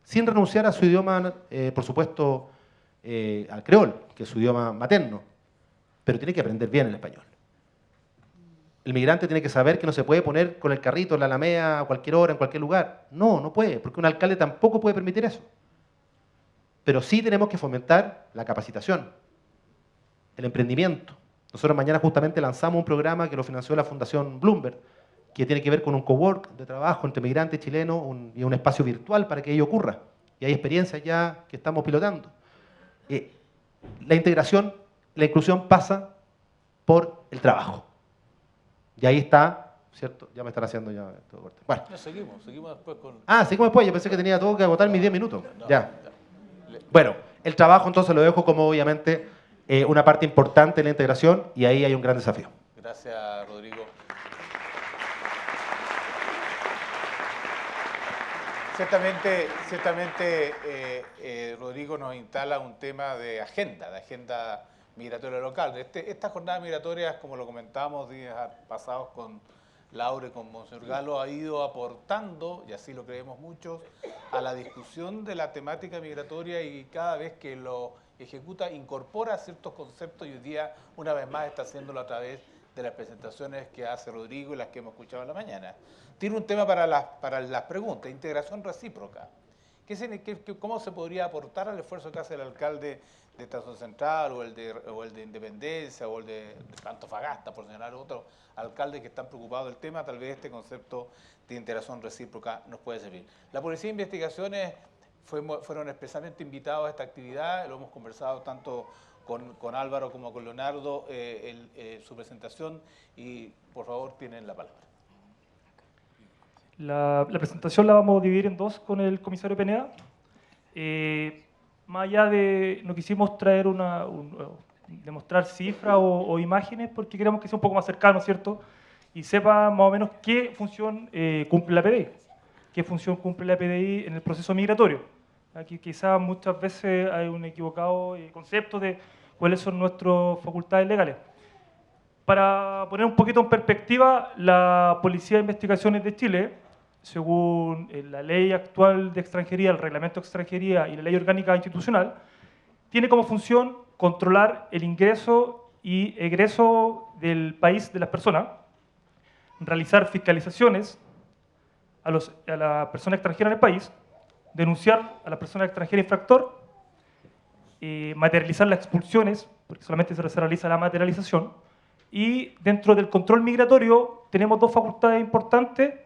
Speaker 9: Sin renunciar a su idioma, por supuesto, al creol, que es su idioma materno. Pero tiene que aprender bien el español. El migrante tiene que saber que no se puede poner con el carrito en la alameda a cualquier hora, en cualquier lugar. No, no puede, porque un alcalde tampoco puede permitir eso. Pero sí tenemos que fomentar la capacitación, el emprendimiento. Nosotros mañana justamente lanzamos un programa que lo financió la Fundación Bloomberg, que tiene que ver con un cowork de trabajo entre migrantes chilenos y un espacio virtual para que ello ocurra. Y hay experiencias ya que estamos pilotando. La integración, la inclusión pasa por el trabajo. Y ahí está, ¿cierto? Ya me están haciendo ya todo corte. Bueno.
Speaker 8: Ya seguimos después con...
Speaker 9: Seguimos después. Yo pensé que tenía todo que agotar mis 10 minutos. Ya. Bueno, el trabajo entonces lo dejo como obviamente una parte importante de la integración y ahí hay un gran desafío.
Speaker 8: Gracias, Rodrigo. Ciertamente Rodrigo nos instala un tema de agenda migratoria local. Estas jornadas migratorias, como lo comentábamos días pasados con Laura y con Monseñor Galo, ha ido aportando, y así lo creemos muchos, a la discusión de la temática migratoria y cada vez que lo ejecuta incorpora ciertos conceptos y hoy día una vez más está haciéndolo a través de las presentaciones que hace Rodrigo y las que hemos escuchado en la mañana. Tiene un tema para las preguntas, integración recíproca. ¿Cómo se podría aportar al esfuerzo que hace el alcalde de Estación Central o el de Independencia o el de Antofagasta, por señalar otros alcaldes que están preocupados del tema? Tal vez este concepto de integración recíproca nos puede servir. La Policía de Investigaciones fueron expresamente invitados a esta actividad, lo hemos conversado tanto con Álvaro como con Leonardo, su presentación, y por favor tienen la palabra.
Speaker 10: La presentación la vamos a dividir en 2 con el comisario Peneda. Más allá de, no quisimos traer demostrar cifras o imágenes porque queremos que sea un poco más cercano, ¿cierto? Y sepa más o menos qué función cumple la PDI, qué función cumple la PDI en el proceso migratorio. Aquí quizás muchas veces hay un equivocado concepto de cuáles son nuestras facultades legales. Para poner un poquito en perspectiva, la Policía de Investigaciones de Chile según la ley actual de extranjería, el reglamento de extranjería y la ley orgánica institucional, tiene como función controlar el ingreso y egreso del país de las personas, realizar fiscalizaciones a la persona extranjera en el país, denunciar a la persona extranjera infractor, materializar las expulsiones, porque solamente se realiza la materialización, y dentro del control migratorio tenemos dos facultades importantes,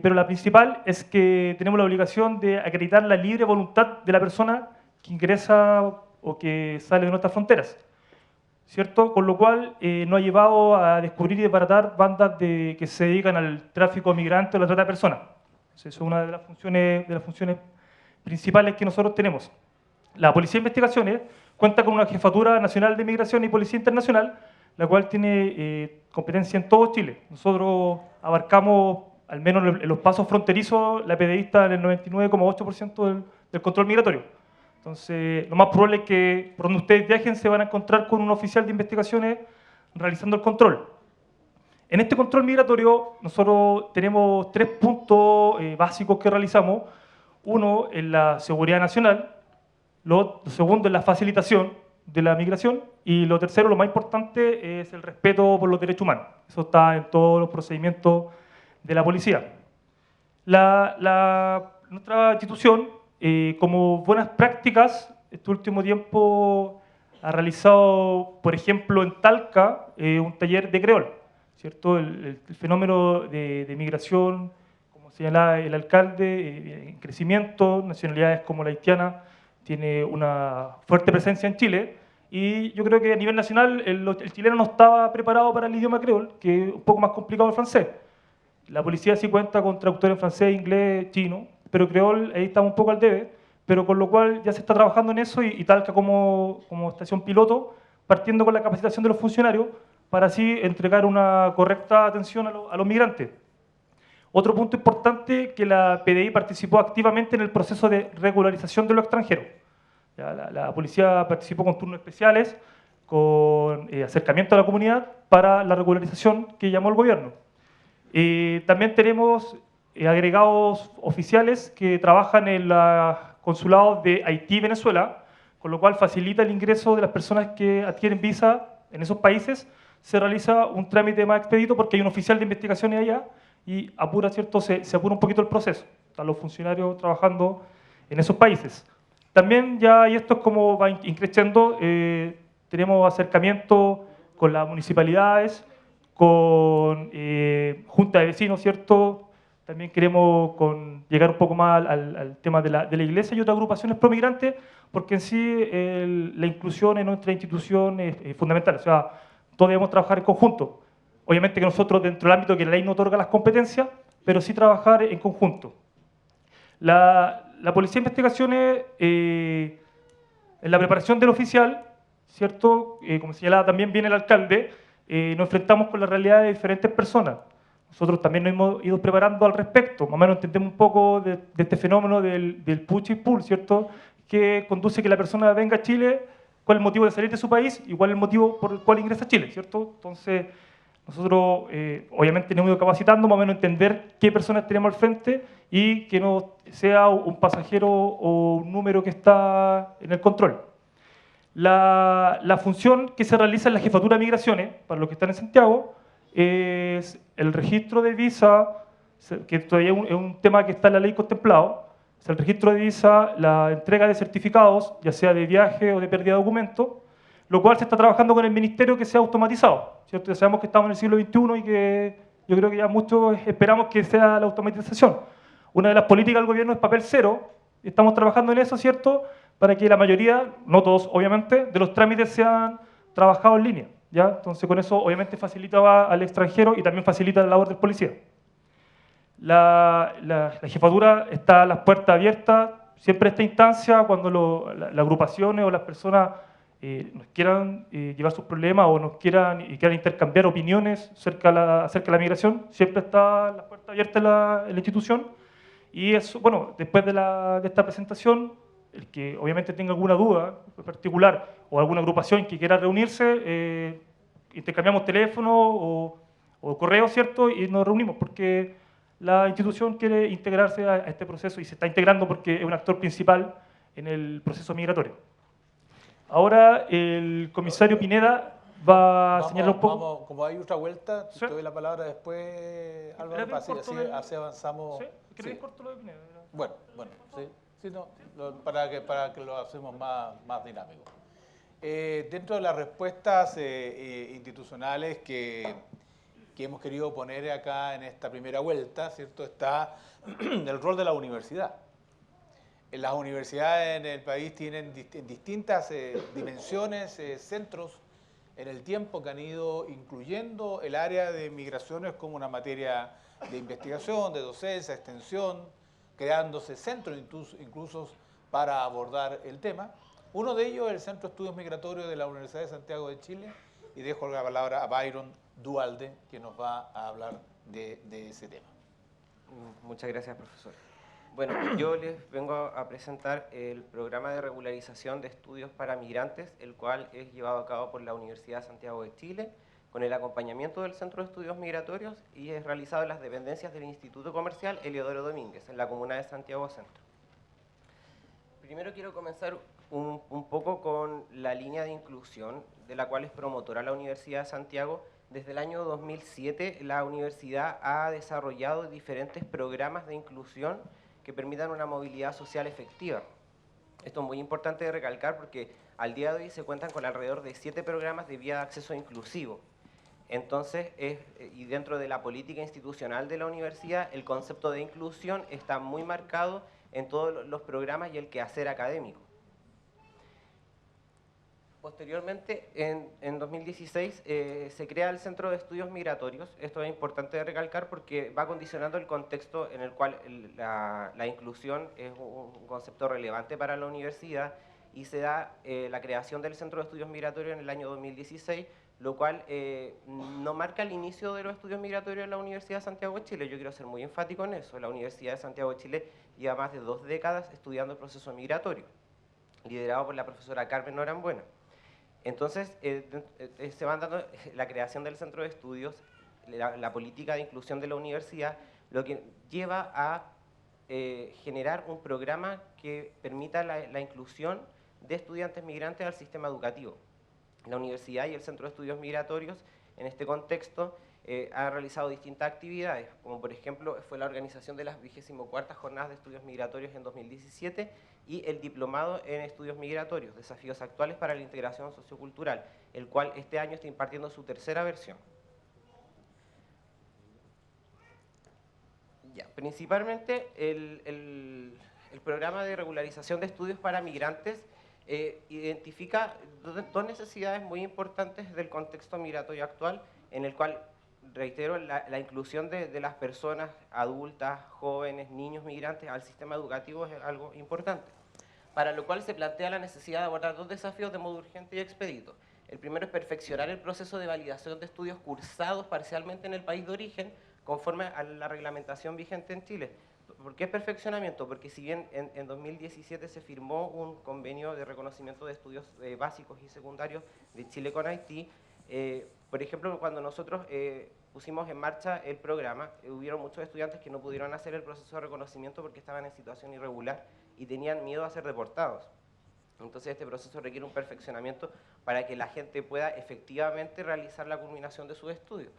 Speaker 10: pero la principal es que tenemos la obligación de acreditar la libre voluntad de la persona que ingresa o que sale de nuestras fronteras, ¿cierto? Con lo cual nos ha llevado a descubrir y desbaratar bandas que se dedican al tráfico de migrantes o la trata de personas. Eso es una de las funciones principales que nosotros tenemos. La Policía de Investigaciones cuenta con una Jefatura Nacional de Migración y Policía Internacional, la cual tiene competencia en todo Chile. Nosotros abarcamos, al menos en los pasos fronterizos, la PDI está en el 99,8% del control migratorio. Entonces, lo más probable es que por donde ustedes viajen se van a encontrar con un oficial de investigaciones realizando el control. En este control migratorio nosotros tenemos 3 puntos básicos que realizamos. Uno es la seguridad nacional, lo segundo es la facilitación de la migración y lo tercero, lo más importante, es el respeto por los derechos humanos. Eso está en todos los procedimientos de la policía. Nuestra institución, como buenas prácticas, este último tiempo ha realizado, por ejemplo, en Talca, un taller de creol, ¿cierto? El fenómeno de migración, como señalaba el alcalde, en crecimiento, nacionalidades como la haitiana, tiene una fuerte presencia en Chile, y yo creo que a nivel nacional el chileno no estaba preparado para el idioma creol, que es un poco más complicado el francés. La policía sí cuenta con traductores en francés, inglés, chino, pero creol ahí estamos un poco al debe, pero con lo cual ya se está trabajando en eso y Talca como estación piloto, partiendo con la capacitación de los funcionarios para así entregar una correcta atención a los migrantes. Otro punto importante, que la PDI participó activamente en el proceso de regularización de los extranjeros. La policía participó con turnos especiales, con acercamiento a la comunidad para la regularización que llamó el gobierno. También tenemos agregados oficiales que trabajan en los consulados de Haití y Venezuela, con lo cual facilita el ingreso de las personas que adquieren visa en esos países. Se realiza un trámite más expedito porque hay un oficial de investigaciones allá y apura, ¿cierto? Se apura un poquito el proceso. Están los funcionarios trabajando en esos países. También ya, y esto es como va increciendo, tenemos acercamiento con las municipalidades, con junta de vecinos, ¿cierto? También queremos llegar un poco más al tema de la iglesia y otras agrupaciones promigrantes, porque en sí la inclusión en nuestra institución es fundamental. O sea, todos debemos trabajar en conjunto. Obviamente que nosotros, dentro del ámbito que la ley no otorga las competencias, pero sí trabajar en conjunto. La Policía de Investigaciones, en la preparación del oficial, ¿cierto? Como señalaba también bien el alcalde, nos enfrentamos con la realidad de diferentes personas. Nosotros también nos hemos ido preparando al respecto, más o menos entendemos un poco de este fenómeno del push y pull, ¿cierto? Que conduce a que la persona venga a Chile, cuál es el motivo de salir de su país y cuál es el motivo por el cual ingresa a Chile, ¿cierto? Entonces, nosotros obviamente nos hemos ido capacitando, más o menos entender qué personas tenemos al frente y que no sea un pasajero o un número que está en el control. La función que se realiza en la Jefatura de Migraciones, para los que están en Santiago, es el registro de visa, que todavía es un tema que está en la ley contemplado, es el registro de visa, la entrega de certificados, ya sea de viaje o de pérdida de documento, lo cual se está trabajando con el Ministerio que sea automatizado, ¿cierto? Ya sabemos que estamos en el siglo XXI y que yo creo que ya muchos esperamos que sea la automatización. Una de las políticas del gobierno es papel cero, estamos trabajando en eso, ¿cierto?, para que la mayoría, no todos obviamente, de los trámites sean trabajados en línea, ¿ya? Entonces con eso obviamente facilita al extranjero y también facilita la labor del policía. La jefatura está a las puertas abiertas, siempre esta instancia, cuando las agrupaciones o las personas nos quieran llevar sus problemas o nos quieran intercambiar opiniones acerca de la migración, siempre está las puertas abiertas en la institución. Y eso, bueno, después de esta presentación, el que obviamente tenga alguna duda en particular o alguna agrupación que quiera reunirse, intercambiamos teléfono o correo, ¿cierto? Y nos reunimos, porque la institución quiere integrarse a este proceso y se está integrando porque es un actor principal en el proceso migratorio. Ahora el comisario Pineda va a señalar un poco...
Speaker 8: Como hay otra vuelta,
Speaker 10: Sí.
Speaker 8: te doy la palabra después, Álvaro,
Speaker 10: Era bien corto
Speaker 8: así avanzamos.
Speaker 10: Sí, que
Speaker 8: Sí.
Speaker 10: bien corto lo de Pineda.
Speaker 8: Bueno, sí, no, para que lo hacemos más dinámico. Dentro de las respuestas institucionales que hemos querido poner acá en esta primera vuelta, ¿cierto?, está el rol de la universidad. Las universidades en el país tienen distintas dimensiones, centros en el tiempo que han ido incluyendo el área de migraciones como una materia de investigación, de docencia, extensión, creándose centros incluso para abordar el tema. Uno de ellos es el Centro de Estudios Migratorios de la Universidad de Santiago de Chile, y dejo la palabra a Byron Duhalde, que nos va a hablar de ese tema.
Speaker 13: Muchas gracias, profesor. Bueno, yo les vengo a presentar el programa de regularización de estudios para migrantes, el cual es llevado a cabo por la Universidad de Santiago de Chile, con el acompañamiento del Centro de Estudios Migratorios, y es realizado en las dependencias del Instituto Comercial Eliodoro Domínguez, en la comuna de Santiago Centro. Primero quiero comenzar un poco con la línea de inclusión, de la cual es promotora la Universidad de Santiago. Desde el año 2007, la universidad ha desarrollado diferentes programas de inclusión que permitan una movilidad social efectiva. Esto es muy importante de recalcar porque al día de hoy se cuentan con alrededor de 7 programas de vía de acceso inclusivo. Entonces, y dentro de la política institucional de la universidad, el concepto de inclusión está muy marcado en todos los programas y el quehacer académico. Posteriormente, en 2016, se crea el Centro de Estudios Migratorios. Esto es importante de recalcar porque va condicionando el contexto en el cual la inclusión es un concepto relevante para la universidad, y se da la creación del Centro de Estudios Migratorios en el año 2016, lo cual no marca el inicio de los estudios migratorios en la Universidad de Santiago de Chile. Yo quiero ser muy enfático en eso. La Universidad de Santiago de Chile lleva más de 2 décadas estudiando el proceso migratorio, liderado por la profesora Carmen Norambuena. Entonces, se van dando la creación del centro de estudios, la política de inclusión de la universidad, lo que lleva a generar un programa que permita la inclusión de estudiantes migrantes al sistema educativo. La universidad y el Centro de Estudios Migratorios, en este contexto, han realizado distintas actividades, como por ejemplo fue la organización de las 24ª Jornadas de Estudios Migratorios en 2017 y el Diplomado en Estudios Migratorios, Desafíos Actuales para la Integración Sociocultural, el cual este año está impartiendo su 3ª versión. Principalmente el programa de regularización de estudios para migrantes identifica 2 necesidades muy importantes del contexto migratorio actual, en el cual, reitero, la inclusión de las personas adultas, jóvenes, niños migrantes al sistema educativo es algo importante, para lo cual se plantea la necesidad de abordar 2 desafíos de modo urgente y expedito. El primero es perfeccionar el proceso de validación de estudios cursados parcialmente en el país de origen, conforme a la reglamentación vigente en Chile. ¿Por qué es perfeccionamiento? Porque si bien en 2017 se firmó un convenio de reconocimiento de estudios básicos y secundarios de Chile con Haití, por ejemplo, cuando nosotros pusimos en marcha el programa, hubieron muchos estudiantes que no pudieron hacer el proceso de reconocimiento porque estaban en situación irregular y tenían miedo a ser deportados. Entonces este proceso requiere un perfeccionamiento para que la gente pueda efectivamente realizar la culminación de sus estudios.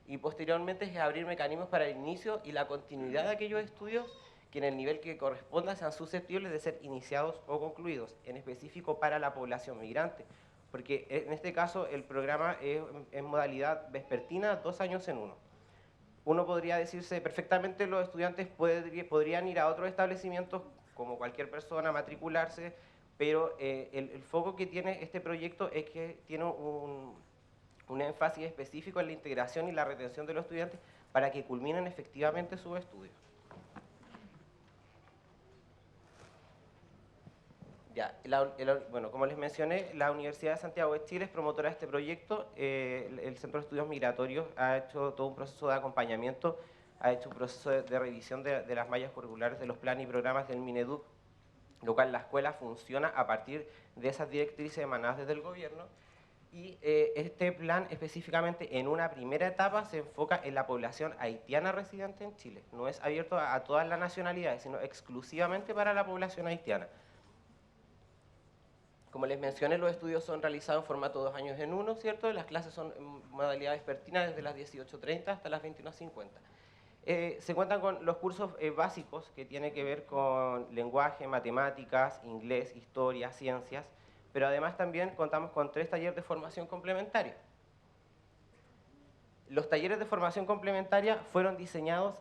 Speaker 13: Y posteriormente es abrir mecanismos para el inicio y la continuidad de aquellos estudios que en el nivel que corresponda sean susceptibles de ser iniciados o concluidos, en específico para la población migrante. Porque en este caso el programa es en modalidad vespertina, 2 años en 1. Uno podría decirse perfectamente los estudiantes podrían ir a otros establecimientos como cualquier persona, matricularse, pero el foco que tiene este proyecto es que tiene un énfasis específico en la integración y la retención de los estudiantes para que culminen efectivamente sus estudios. Bueno, como les mencioné, la Universidad de Santiago de Chile es promotora de este proyecto. El Centro de Estudios Migratorios ha hecho todo un proceso de acompañamiento, ha hecho un proceso de revisión de las mallas curriculares de los planes y programas del Mineduc, lo cual la escuela funciona a partir de esas directrices emanadas desde el gobierno. Y este plan específicamente en una primera etapa se enfoca en la población haitiana residente en Chile. No es abierto a todas las nacionalidades, sino exclusivamente para la población haitiana. Como les mencioné, los estudios son realizados en formato 2 años en 1, ¿cierto? Las clases son en modalidad vespertina desde las 18:30 hasta las 21:50. Se cuentan con los cursos básicos que tienen que ver con lenguaje, matemáticas, inglés, historia, ciencias, pero además también contamos con 3 talleres de formación complementaria. Los talleres de formación complementaria fueron diseñados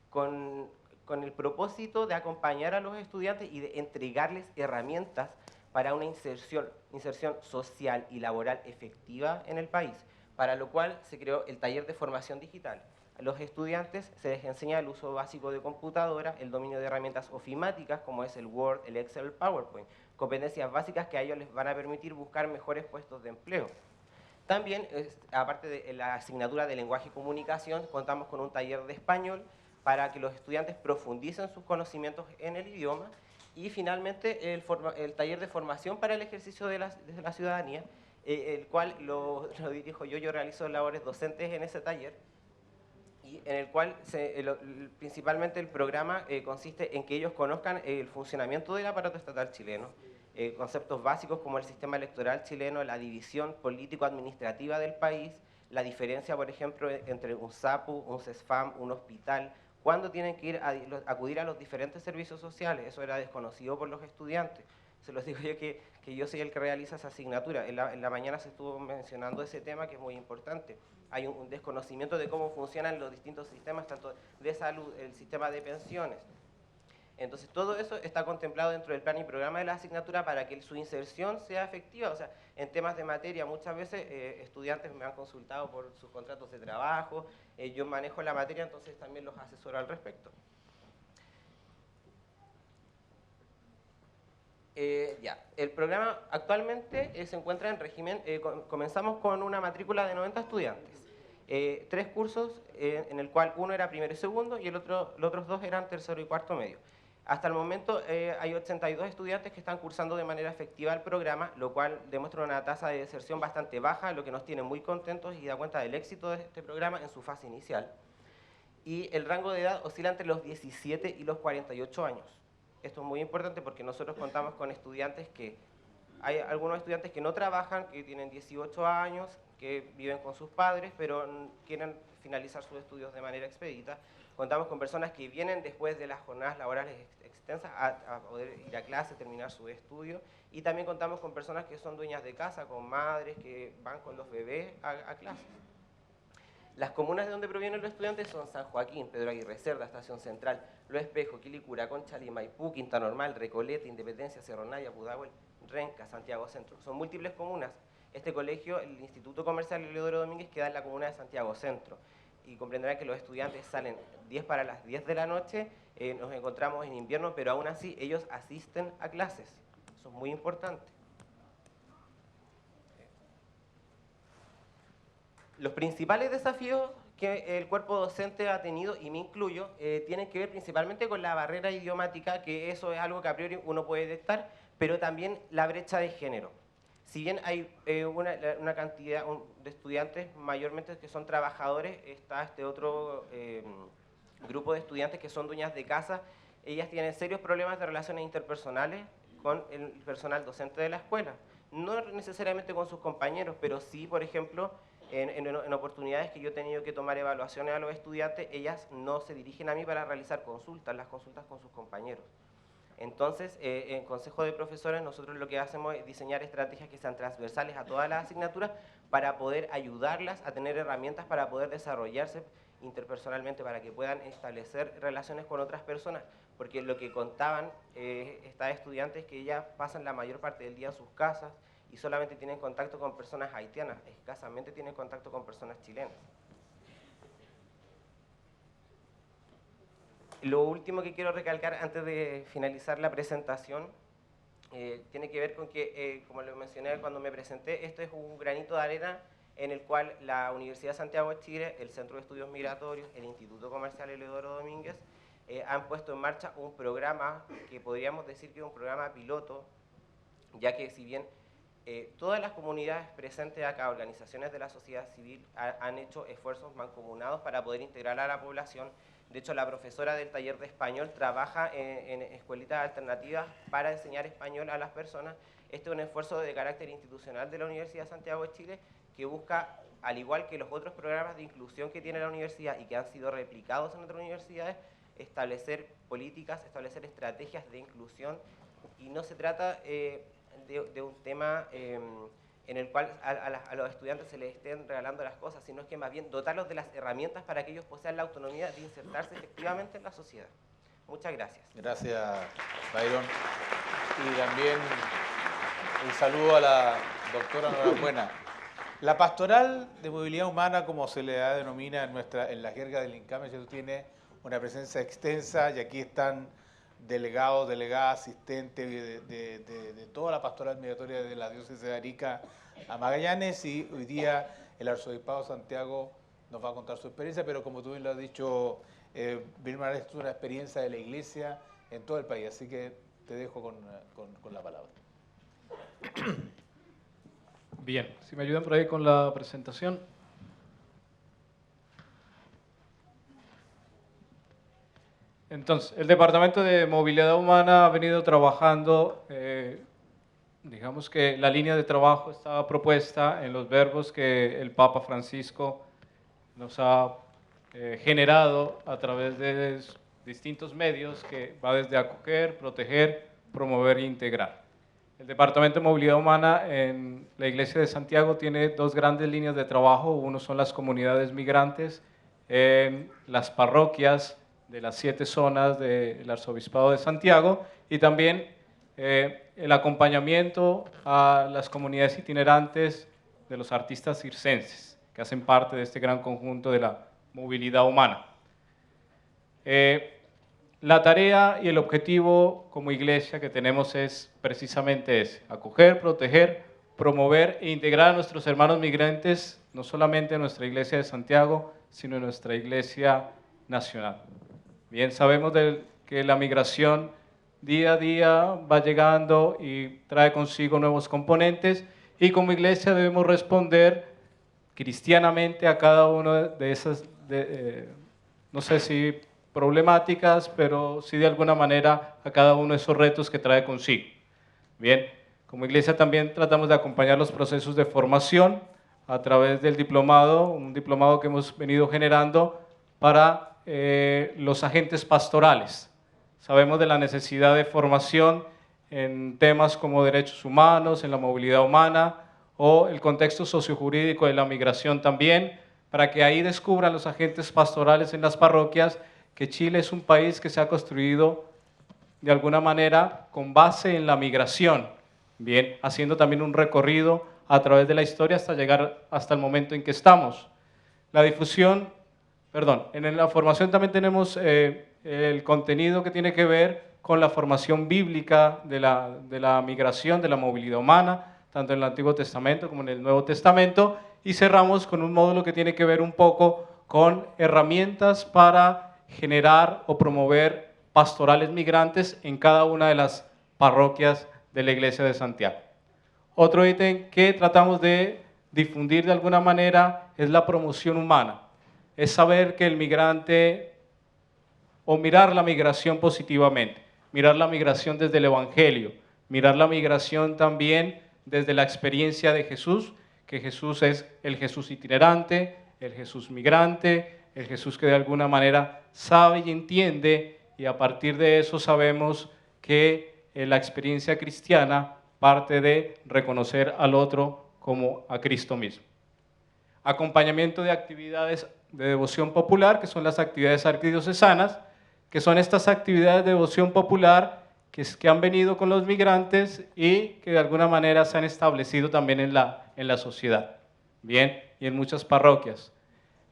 Speaker 13: con el propósito de acompañar a los estudiantes y de entregarles herramientas para una inserción social y laboral efectiva en el país, para lo cual se creó el taller de formación digital. A los estudiantes se les enseña el uso básico de computadora, el dominio de herramientas ofimáticas como es el Word, el Excel, el PowerPoint, competencias básicas que a ellos les van a permitir buscar mejores puestos de empleo. También, aparte de la asignatura de lenguaje y comunicación, contamos con un taller de español para que los estudiantes profundicen sus conocimientos en el idioma. Y finalmente el taller de formación para el ejercicio de la ciudadanía, el cual lo dirijo yo realizo labores docentes en ese taller, y en el cual principalmente el programa consiste en que ellos conozcan el funcionamiento del aparato estatal chileno, conceptos básicos como el sistema electoral chileno, la división político-administrativa del país, la diferencia, por ejemplo, entre un SAPU, un CESFAM, un hospital, cuándo tienen que acudir a los diferentes servicios sociales. Eso era desconocido por los estudiantes. Se los digo yo que yo soy el que realiza esa asignatura. En la mañana se estuvo mencionando ese tema que es muy importante. Hay un desconocimiento de cómo funcionan los distintos sistemas, tanto de salud, el sistema de pensiones. Entonces todo eso está contemplado dentro del plan y programa de la asignatura para que su inserción sea efectiva. O sea, en temas de materia muchas veces estudiantes me han consultado por sus contratos de trabajo, yo manejo la materia, entonces también los asesoro al respecto. El programa actualmente se encuentra en régimen, comenzamos con una matrícula de 90 estudiantes. 3 cursos en el cual uno era primero y segundo y los otros 2 eran tercero y cuarto medio. Hasta el momento hay 82 estudiantes que están cursando de manera efectiva el programa, lo cual demuestra una tasa de deserción bastante baja, lo que nos tiene muy contentos y da cuenta del éxito de este programa en su fase inicial. Y el rango de edad oscila entre los 17 y los 48 años. Esto es muy importante porque nosotros contamos con estudiantes hay algunos estudiantes que no trabajan, que tienen 18 años, que viven con sus padres, pero quieren finalizar sus estudios de manera expedita. Contamos con personas que vienen después de las jornadas laborales extensas a poder ir a clase, terminar su estudio. Y también contamos con personas que son dueñas de casa, con madres que van con los bebés a clases. Las comunas de donde provienen los estudiantes son San Joaquín, Pedro Aguirre Cerda, Estación Central, Lo Espejo, Quilicura, Conchalí, Maipú, Quinta Normal, Recoleta, Independencia, Cerro Navia, Pudahuel, Renca, Santiago Centro. Son múltiples comunas. Este colegio, el Instituto Comercial Eleodoro Domínguez, queda en la comuna de Santiago Centro. Y comprenderán que los estudiantes salen 10 para las 10 de la noche, nos encontramos en invierno, pero aún así ellos asisten a clases. Eso es muy importante. Los principales desafíos que el cuerpo docente ha tenido, y me incluyo, tienen que ver principalmente con la barrera idiomática, que eso es algo que a priori uno puede detectar, pero también la brecha de género. Si bien hay una cantidad de estudiantes mayormente que son trabajadores, está este otro grupo de estudiantes que son dueñas de casa. Ellas tienen serios problemas de relaciones interpersonales con el personal docente de la escuela. No necesariamente con sus compañeros, pero sí, por ejemplo, en oportunidades que yo he tenido que tomar evaluaciones a los estudiantes, ellas no se dirigen a mí para realizar consultas, las consultas con sus compañeros. Entonces, en Consejo de Profesores nosotros lo que hacemos es diseñar estrategias que sean transversales a todas las asignaturas para poder ayudarlas a tener herramientas para poder desarrollarse interpersonalmente, para que puedan establecer relaciones con otras personas, porque lo que contaban estas estudiantes es que ellas pasan la mayor parte del día en sus casas y solamente tienen contacto con personas haitianas, escasamente tienen contacto con personas chilenas. Lo último que quiero recalcar antes de finalizar la presentación tiene que ver con que, como lo mencioné cuando me presenté, esto es un granito de arena en el cual la Universidad de Santiago de Chile, el Centro de Estudios Migratorios, el Instituto Comercial Eleodoro Domínguez, han puesto en marcha un programa que podríamos decir que es un programa piloto, ya que si bien Todas las comunidades presentes acá, organizaciones de la sociedad civil, han hecho esfuerzos mancomunados para poder integrar a la población. De hecho, la profesora del taller de español trabaja en escuelitas alternativas para enseñar español a las personas. Este es un esfuerzo de carácter institucional de la Universidad de Santiago de Chile que busca, al igual que los otros programas de inclusión que tiene la universidad y que han sido replicados en otras universidades, establecer políticas, establecer estrategias de inclusión. Y no se trata de un tema en el cual a los estudiantes se les estén regalando las cosas, sino es que más bien dotarlos de las herramientas para que ellos posean la autonomía de insertarse efectivamente en la sociedad. Muchas gracias.
Speaker 8: Gracias, Byron. Y también un saludo a la doctora Norambuena. La pastoral de movilidad humana, como se le denomina en la jerga del INCAME, tiene una presencia extensa y aquí están delegados, delegadas, asistentes de toda la pastoral migratoria de la diócesis de Arica a Magallanes, y hoy día el arzobispado de Santiago nos va a contar su experiencia, pero como tú bien lo has dicho, Vilma, es una experiencia de la iglesia en todo el país, así que te dejo con la palabra.
Speaker 12: Bien, si me ayudan por ahí con la presentación. Entonces, el Departamento de Movilidad Humana ha venido trabajando, digamos que la línea de trabajo estaba propuesta en los verbos que el Papa Francisco nos ha generado a través de distintos medios, que va desde acoger, proteger, promover e integrar. El Departamento de Movilidad Humana en la Iglesia de Santiago tiene dos grandes líneas de trabajo. Uno son las comunidades migrantes en las parroquias de las 7 zonas del Arzobispado de Santiago, y también el acompañamiento a las comunidades itinerantes de los artistas circenses, que hacen parte de este gran conjunto de la movilidad humana. La tarea y el objetivo como iglesia que tenemos es precisamente ese: acoger, proteger, promover e integrar a nuestros hermanos migrantes, no solamente en nuestra iglesia de Santiago, sino en nuestra iglesia nacional. Bien, sabemos que la migración día a día va llegando y trae consigo nuevos componentes, y como iglesia debemos responder cristianamente a cada una de esas, no sé si problemáticas, pero sí de alguna manera a cada uno de esos retos que trae consigo. Bien, como iglesia también tratamos de acompañar los procesos de formación a través del diplomado, un diplomado que hemos venido generando para los agentes pastorales. Sabemos de la necesidad de formación en temas como derechos humanos, en la movilidad humana o el contexto sociojurídico de la migración también, para que ahí descubran los agentes pastorales en las parroquias que Chile es un país que se ha construido de alguna manera con base en la migración, bien, haciendo también un recorrido a través de la historia hasta llegar hasta el momento en que estamos. La difusión, en la formación también tenemos el contenido que tiene que ver con la formación bíblica de la migración, de la movilidad humana, tanto en el Antiguo Testamento como en el Nuevo Testamento, y cerramos con un módulo que tiene que ver un poco con herramientas para generar o promover pastorales migrantes en cada una de las parroquias de la Iglesia de Santiago. Otro ítem que tratamos de difundir de alguna manera es la promoción humana. Es saber que el migrante, o mirar la migración positivamente, mirar la migración desde el Evangelio, mirar la migración también desde la experiencia de Jesús, que Jesús es el Jesús itinerante, el Jesús migrante, el Jesús que de alguna manera sabe y entiende, y a partir de eso sabemos que la experiencia cristiana parte de reconocer al otro como a Cristo mismo. Acompañamiento de actividades de devoción popular, que son las actividades arquidiocesanas, que son estas actividades de devoción popular que han venido con los migrantes y que de alguna manera se han establecido también en la sociedad, bien, y en muchas parroquias.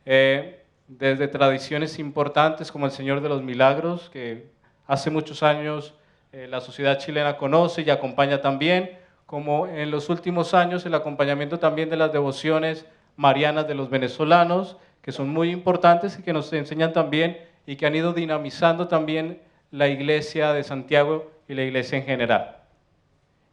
Speaker 12: Desde tradiciones importantes como el Señor de los Milagros, que hace muchos años la sociedad chilena conoce y acompaña también, como en los últimos años el acompañamiento también de las devociones marianas de los venezolanos, que son muy importantes y que nos enseñan también y que han ido dinamizando también la Iglesia de Santiago y la Iglesia en general.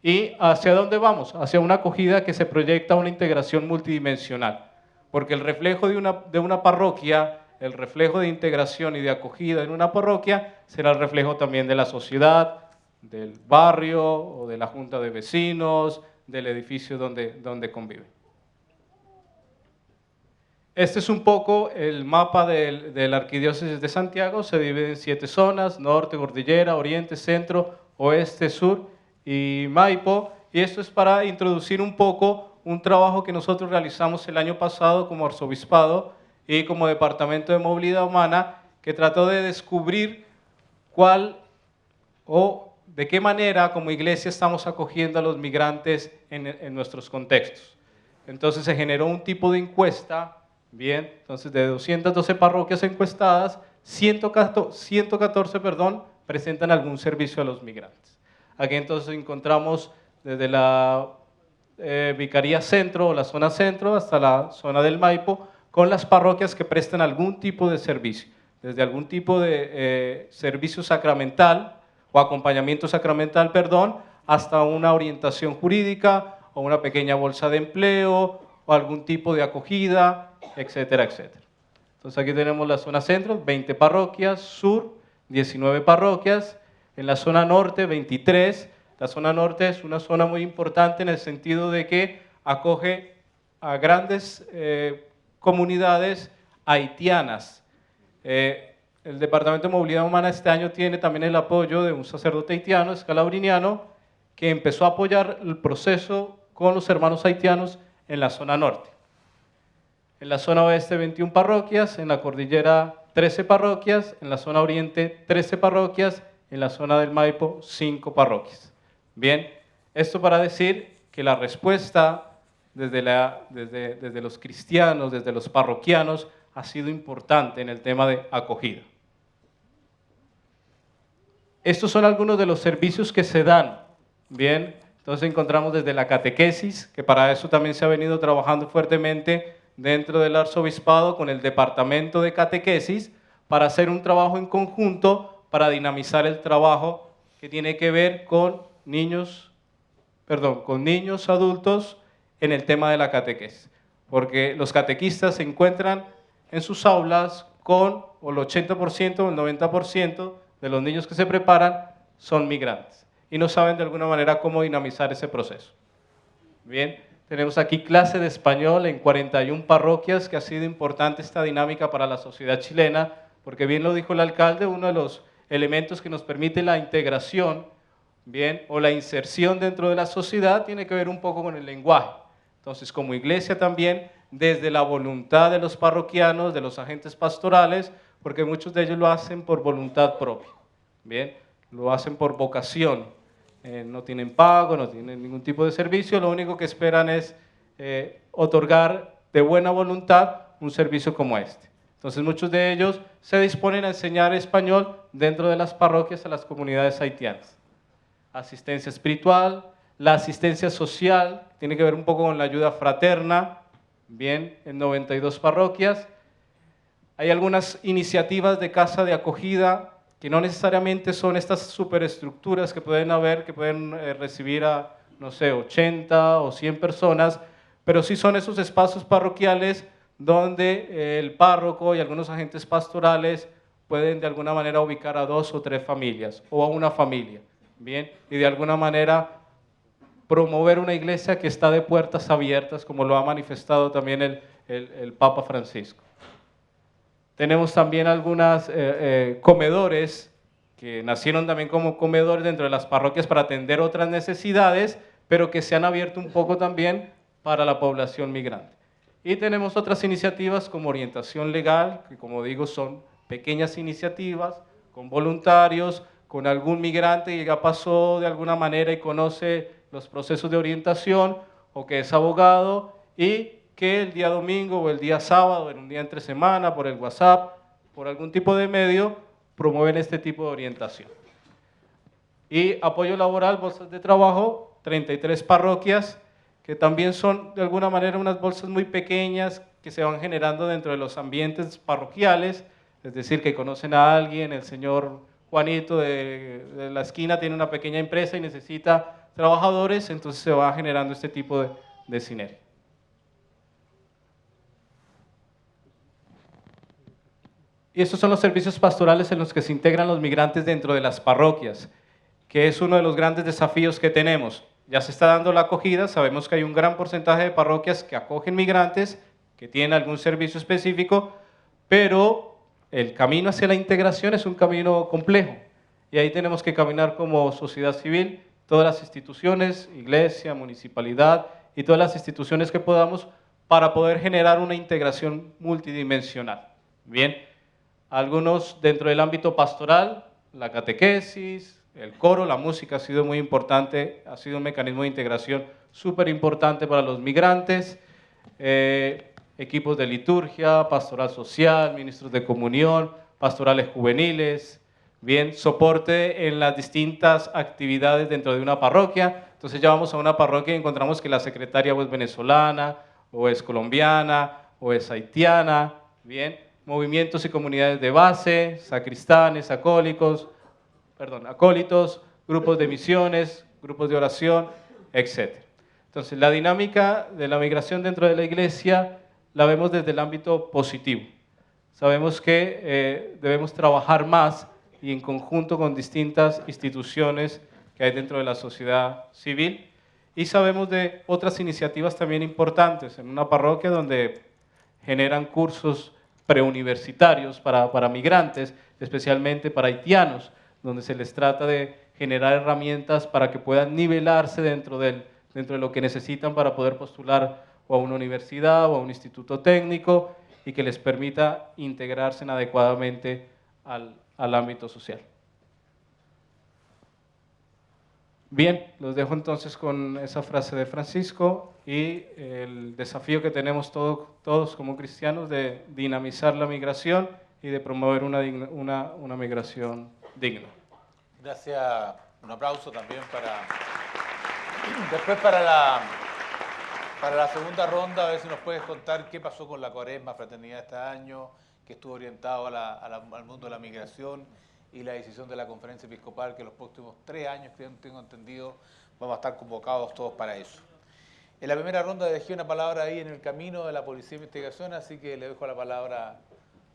Speaker 12: ¿Y hacia dónde vamos? Hacia una acogida que se proyecta una integración multidimensional, porque el reflejo de una parroquia, el reflejo de integración y de acogida en una parroquia será el reflejo también de la sociedad, del barrio o de la junta de vecinos, del edificio donde conviven. Este es un poco el mapa de la Arquidiócesis de Santiago. Se divide en 7 zonas: norte, cordillera, oriente, centro, oeste, sur y Maipo. Y esto es para introducir un poco un trabajo que nosotros realizamos el año pasado como arzobispado y como Departamento de Movilidad Humana, que trató de descubrir cuál o de qué manera como iglesia estamos acogiendo a los migrantes en nuestros contextos. Entonces se generó un tipo de encuesta. Bien, entonces de 212 parroquias encuestadas, 114 presentan algún servicio a los migrantes. Aquí entonces encontramos desde la Vicaría Centro o la zona centro hasta la zona del Maipo, con las parroquias que prestan algún tipo de servicio, desde algún tipo de servicio sacramental o acompañamiento sacramental, hasta una orientación jurídica o una pequeña bolsa de empleo o algún tipo de acogida, etcétera, etcétera. Entonces aquí tenemos la zona centro, 20 parroquias, sur, 19 parroquias, en la zona norte, 23. La zona norte es una zona muy importante en el sentido de que acoge a grandes comunidades haitianas. El Departamento de Movilidad Humana este año tiene también el apoyo de un sacerdote haitiano, escalabriniano, que empezó a apoyar el proceso con los hermanos haitianos en la zona norte. En la zona oeste 21 parroquias, en la cordillera 13 parroquias, en la zona oriente 13 parroquias, en la zona del Maipo 5 parroquias. Bien, esto para decir que la respuesta desde los cristianos, desde los parroquianos, ha sido importante en el tema de acogida. Estos son algunos de los servicios que se dan. Bien, entonces encontramos desde la catequesis, que para eso también se ha venido trabajando fuertemente dentro del arzobispado con el departamento de catequesis, para hacer un trabajo en conjunto para dinamizar el trabajo que tiene que ver con niños, adultos en el tema de la catequesis, porque los catequistas se encuentran en sus aulas con el 80% o el 90% de los niños que se preparan son migrantes y no saben de alguna manera cómo dinamizar ese proceso. Bien, tenemos aquí clase de español en 41 parroquias, que ha sido importante esta dinámica para la sociedad chilena, porque bien lo dijo el alcalde, uno de los elementos que nos permite la integración, bien, o la inserción dentro de la sociedad tiene que ver un poco con el lenguaje. Entonces, como iglesia también, desde la voluntad de los parroquianos, de los agentes pastorales, porque muchos de ellos lo hacen por voluntad propia, bien, lo hacen por vocación. No tienen pago, no tienen ningún tipo de servicio, lo único que esperan es otorgar de buena voluntad un servicio como este. Entonces muchos de ellos se disponen a enseñar español dentro de las parroquias a las comunidades haitianas. Asistencia espiritual, la asistencia social, tiene que ver un poco con la ayuda fraterna, bien, en 92 parroquias. Hay algunas iniciativas de casa de acogida que no necesariamente son estas superestructuras que pueden haber, que pueden recibir a, no sé, 80 o 100 personas, pero sí son esos espacios parroquiales donde el párroco y algunos agentes pastorales pueden de alguna manera ubicar a 2 o 3 familias o a una familia, ¿bien? Y de alguna manera promover una iglesia que está de puertas abiertas, como lo ha manifestado también el Papa Francisco. Tenemos también algunos comedores que nacieron también como comedores dentro de las parroquias para atender otras necesidades, pero que se han abierto un poco también para la población migrante. Y tenemos otras iniciativas como orientación legal, que como digo son pequeñas iniciativas con voluntarios, con algún migrante que ya pasó de alguna manera y conoce los procesos de orientación o que es abogado y que el día domingo o el día sábado, en un día entre semana, por el WhatsApp, por algún tipo de medio, promueven este tipo de orientación. Y apoyo laboral, bolsas de trabajo, 33 parroquias, que también son de alguna manera unas bolsas muy pequeñas que se van generando dentro de los ambientes parroquiales, es decir, que conocen a alguien, el señor Juanito de la esquina tiene una pequeña empresa y necesita trabajadores, entonces se va generando este tipo de sinergia. Y estos son los servicios pastorales en los que se integran los migrantes dentro de las parroquias, que es uno de los grandes desafíos que tenemos. Ya se está dando la acogida, sabemos que hay un gran porcentaje de parroquias que acogen migrantes, que tienen algún servicio específico, pero el camino hacia la integración es un camino complejo. Y ahí tenemos que caminar como sociedad civil, todas las instituciones, iglesia, municipalidad y todas las instituciones que podamos para poder generar una integración multidimensional. Bien, algunos dentro del ámbito pastoral, la catequesis, el coro, la música ha sido muy importante, ha sido un mecanismo de integración súper importante para los migrantes, equipos de liturgia, pastoral social, ministros de comunión, pastorales juveniles, bien, soporte en las distintas actividades dentro de una parroquia. Entonces ya vamos a una parroquia y encontramos que la secretaria o es venezolana, o es colombiana, o es haitiana, bien, movimientos y comunidades de base, sacristanes, acólitos, grupos de misiones, grupos de oración, etc. Entonces, la dinámica de la migración dentro de la iglesia la vemos desde el ámbito positivo. Sabemos que debemos trabajar más y en conjunto con distintas instituciones que hay dentro de la sociedad civil, y sabemos de otras iniciativas también importantes en una parroquia donde generan cursos preuniversitarios para migrantes, especialmente para haitianos, donde se les trata de generar herramientas para que puedan nivelarse dentro de lo que necesitan para poder postular o a una universidad o a un instituto técnico y que les permita integrarse adecuadamente al ámbito social. Bien, los dejo entonces con esa frase de Francisco y el desafío que tenemos todos como cristianos de dinamizar la migración y de promover una migración digna.
Speaker 8: Gracias. Un aplauso también después para la segunda ronda, a ver si nos puedes contar qué pasó con la Cuaresma Fraternidad este año, que estuvo orientado al mundo de la migración y la decisión de la Conferencia Episcopal, que los próximos 3 años, que tengo entendido, vamos a estar convocados todos para eso. En la primera ronda dejé una palabra ahí en el camino de la Policía de Investigación, así que le dejo la palabra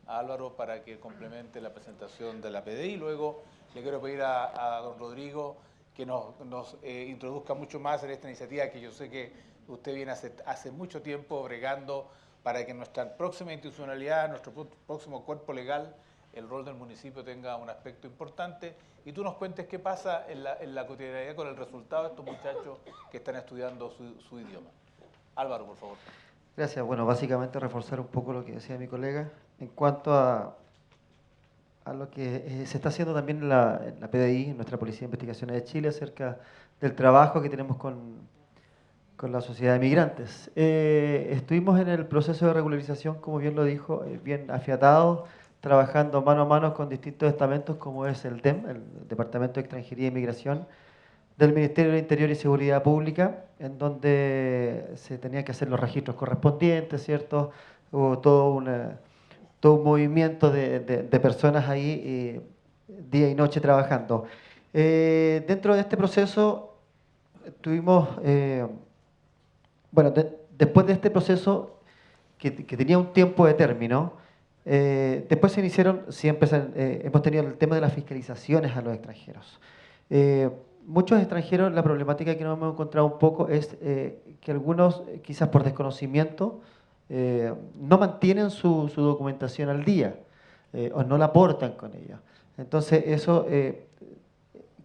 Speaker 8: a Álvaro para que complemente la presentación de la PDI. Luego le quiero pedir a don Rodrigo que nos introduzca mucho más en esta iniciativa, que yo sé que usted viene hace mucho tiempo bregando para que nuestra próxima institucionalidad, nuestro próximo cuerpo legal, el rol del municipio tenga un aspecto importante, y tú nos cuentes qué pasa en la cotidianidad con el resultado de estos muchachos que están estudiando su idioma. Álvaro, por favor.
Speaker 11: Gracias. Bueno, básicamente reforzar un poco lo que decía mi colega en cuanto a lo que se está haciendo también en la PDI, nuestra Policía de Investigaciones de Chile, acerca del trabajo que tenemos con la sociedad de migrantes. Estuvimos en el proceso de regularización, como bien lo dijo, bien afiatados, trabajando mano a mano con distintos estamentos como es el DEM, el Departamento de Extranjería e Inmigración, del Ministerio del Interior y Seguridad Pública, en donde se tenían que hacer los registros correspondientes, ¿cierto? Hubo todo un movimiento de personas ahí día y noche trabajando. Dentro de este proceso tuvimos, después de este proceso que tenía un tiempo de término, después se iniciaron, hemos tenido el tema de las fiscalizaciones a los extranjeros. Muchos extranjeros, la problemática que nos hemos encontrado un poco es que algunos, quizás por desconocimiento, no mantienen su documentación al día o no la aportan con ella. Entonces eso,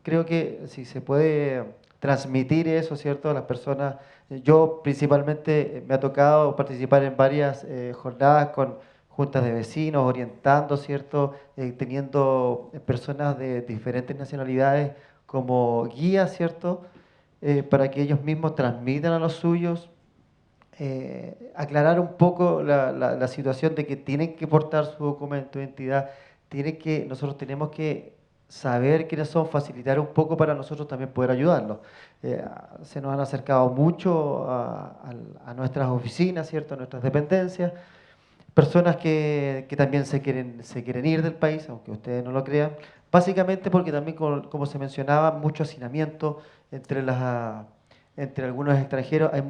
Speaker 11: creo que si se puede transmitir eso, ¿cierto?, a las personas. Yo principalmente me ha tocado participar en varias jornadas con juntas de vecinos, orientando, ¿cierto?, teniendo personas de diferentes nacionalidades como guías, ¿cierto?, para que ellos mismos transmitan a los suyos, aclarar un poco la situación de que tienen que portar su documento de identidad, nosotros tenemos que saber quiénes son, facilitar un poco para nosotros también poder ayudarlos. Se nos han acercado mucho a nuestras oficinas, ¿cierto?, a nuestras dependencias, personas que también se quieren ir del país, aunque ustedes no lo crean, básicamente porque también, como se mencionaba, mucho hacinamiento entre algunos extranjeros. Hay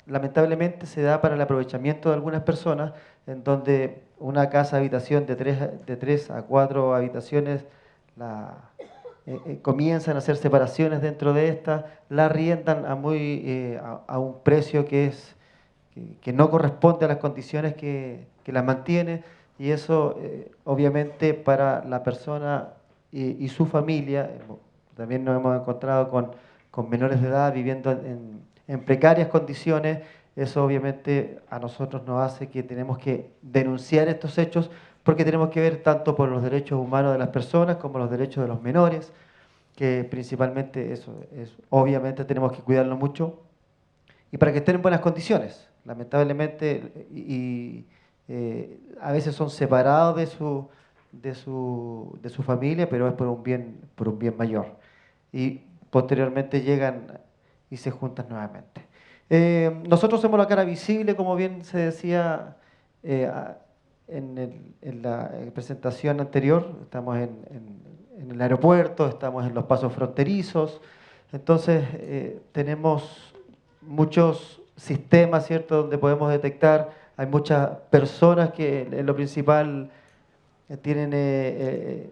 Speaker 11: lamentablemente se da para el aprovechamiento de algunas personas, en donde una casa habitación de 3 a 4 habitaciones comienzan a hacer separaciones dentro de esta, la arriendan a un precio que no corresponde a las condiciones que las mantiene, y eso obviamente para la persona y su familia. También nos hemos encontrado con menores de edad viviendo en precarias condiciones. Eso obviamente a nosotros nos hace que tenemos que denunciar estos hechos, porque tenemos que ver tanto por los derechos humanos de las personas como los derechos de los menores, que principalmente obviamente tenemos que cuidarlo mucho, y para que estén en buenas condiciones. Lamentablemente, a veces son separados de su familia, pero es por un bien mayor. Y posteriormente llegan y se juntan nuevamente. Nosotros somos la cara visible, como bien se decía en la presentación anterior. Estamos en el aeropuerto, estamos en los pasos fronterizos. Entonces tenemos muchos sistemas, ¿cierto?, donde podemos detectar. Hay muchas personas que en lo principal tienen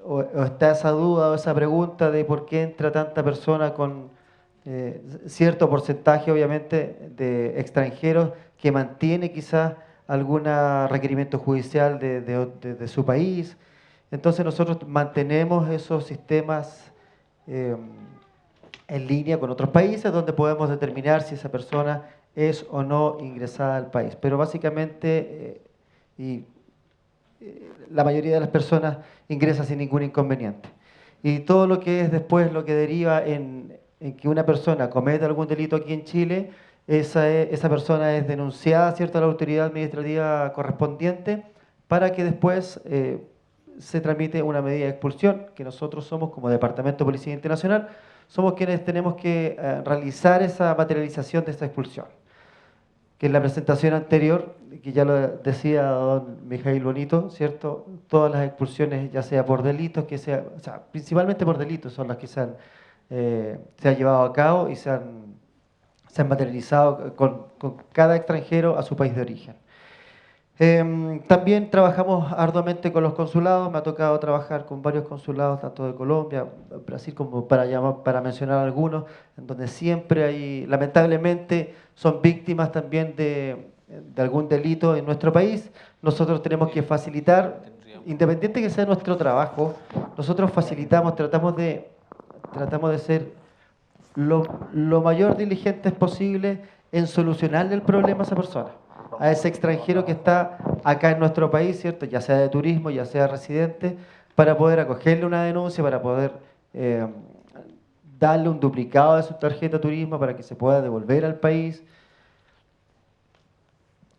Speaker 11: o está esa duda o esa pregunta de por qué entra tanta persona con cierto porcentaje, obviamente, de extranjeros que mantiene quizás algún requerimiento judicial de su país. Entonces nosotros mantenemos esos sistemas en línea con otros países, donde podemos determinar si esa persona es o no ingresada al país. Pero básicamente la mayoría de las personas ingresa sin ningún inconveniente. Y todo lo que es después, lo que deriva en que una persona cometa algún delito aquí en Chile, esa persona es denunciada, ¿cierto?, a la autoridad administrativa correspondiente, para que después se tramite una medida de expulsión, que nosotros somos, como Departamento de Policía Internacional, somos quienes tenemos que realizar esa materialización de esa expulsión. Que en la presentación anterior, que ya lo decía don Mijail Bonito, ¿cierto?, todas las expulsiones, ya sea por delitos, principalmente por delitos, son las que se han llevado a cabo y se han materializado con cada extranjero a su país de origen. También trabajamos arduamente con los consulados. Me ha tocado trabajar con varios consulados, tanto de Colombia, Brasil, como para mencionar algunos, en donde siempre hay, lamentablemente, son víctimas también de algún delito en nuestro país. Nosotros tenemos que facilitar, independiente que sea nuestro trabajo, nosotros facilitamos, tratamos de ser lo mayor diligentes posible en solucionarle el problema a esa persona, a ese extranjero que está acá en nuestro país, ¿cierto?, ya sea de turismo, ya sea residente, para poder acogerle una denuncia, para poder darle un duplicado de su tarjeta de turismo para que se pueda devolver al país.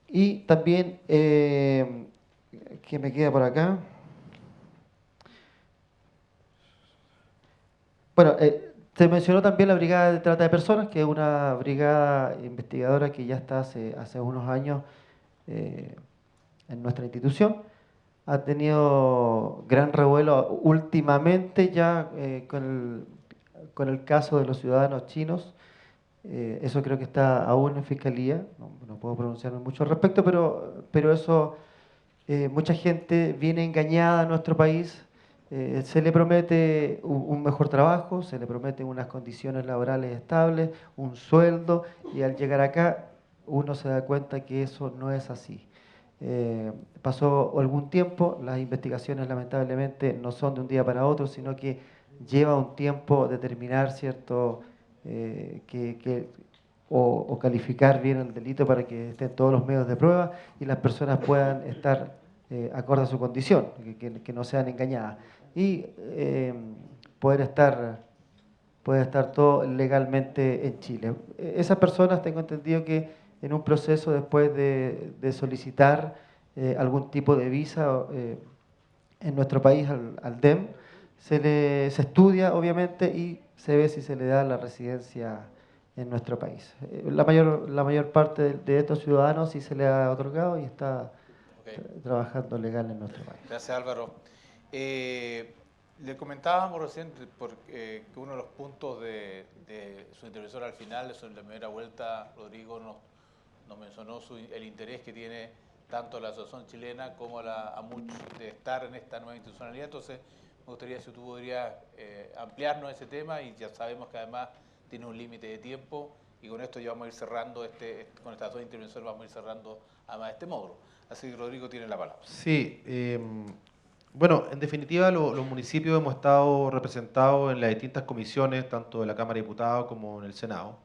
Speaker 11: Y también, ¿qué me queda por acá? Bueno, se mencionó también la Brigada de Trata de Personas, que es una brigada investigadora que ya está hace unos años en nuestra institución. Ha tenido gran revuelo últimamente ya con el caso de los ciudadanos chinos. Eso creo que está aún en Fiscalía, no puedo pronunciarme mucho al respecto, pero eso, mucha gente viene engañada a nuestro país. Se le promete un mejor trabajo, se le promete unas condiciones laborales estables, un sueldo, y al llegar acá uno se da cuenta que eso no es así. Pasó algún tiempo, las investigaciones lamentablemente no son de un día para otro, sino que lleva un tiempo determinar, ¿cierto?, o calificar bien el delito para que estén todos los medios de prueba y las personas puedan estar acorde a su condición, que no sean engañadas. Y poder estar todo legalmente en Chile. Esas personas, tengo entendido que en un proceso después de solicitar algún tipo de visa en nuestro país al DEM, se estudia obviamente y se ve si se le da la residencia en nuestro país. La mayor parte de estos ciudadanos sí se le ha otorgado y está trabajando legal en nuestro país.
Speaker 8: Gracias, Álvaro. Le comentábamos recién que uno de los puntos de su intervención al final, en la primera vuelta, Rodrigo nos mencionó el interés que tiene tanto la asociación chilena como a muchos de estar en esta nueva institucionalidad. Entonces, me gustaría si tú podrías ampliarnos ese tema, y ya sabemos que además tiene un límite de tiempo, y con esto ya vamos a ir cerrando, con estas dos intervenciones vamos a ir cerrando además este módulo. Así que Rodrigo tiene la palabra.
Speaker 9: Sí, bueno, en definitiva los municipios hemos estado representados en las distintas comisiones, tanto de la Cámara de Diputados como en el Senado,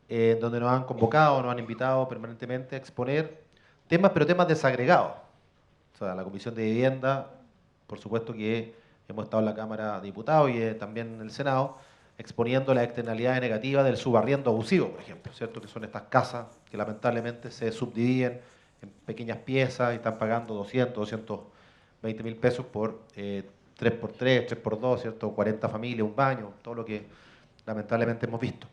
Speaker 9: donde nos han convocado, nos han invitado permanentemente a exponer temas, pero temas desagregados. O sea, la Comisión de Vivienda, por supuesto que hemos estado en la Cámara de Diputados y también en el Senado, exponiendo las externalidades negativas del subarriendo abusivo, por ejemplo, ¿cierto? Que son estas casas que lamentablemente se subdividen en pequeñas piezas y están pagando 200, 220 mil pesos por 3x3, 3x2, ¿cierto? 40 familias, un baño, todo lo que lamentablemente hemos visto.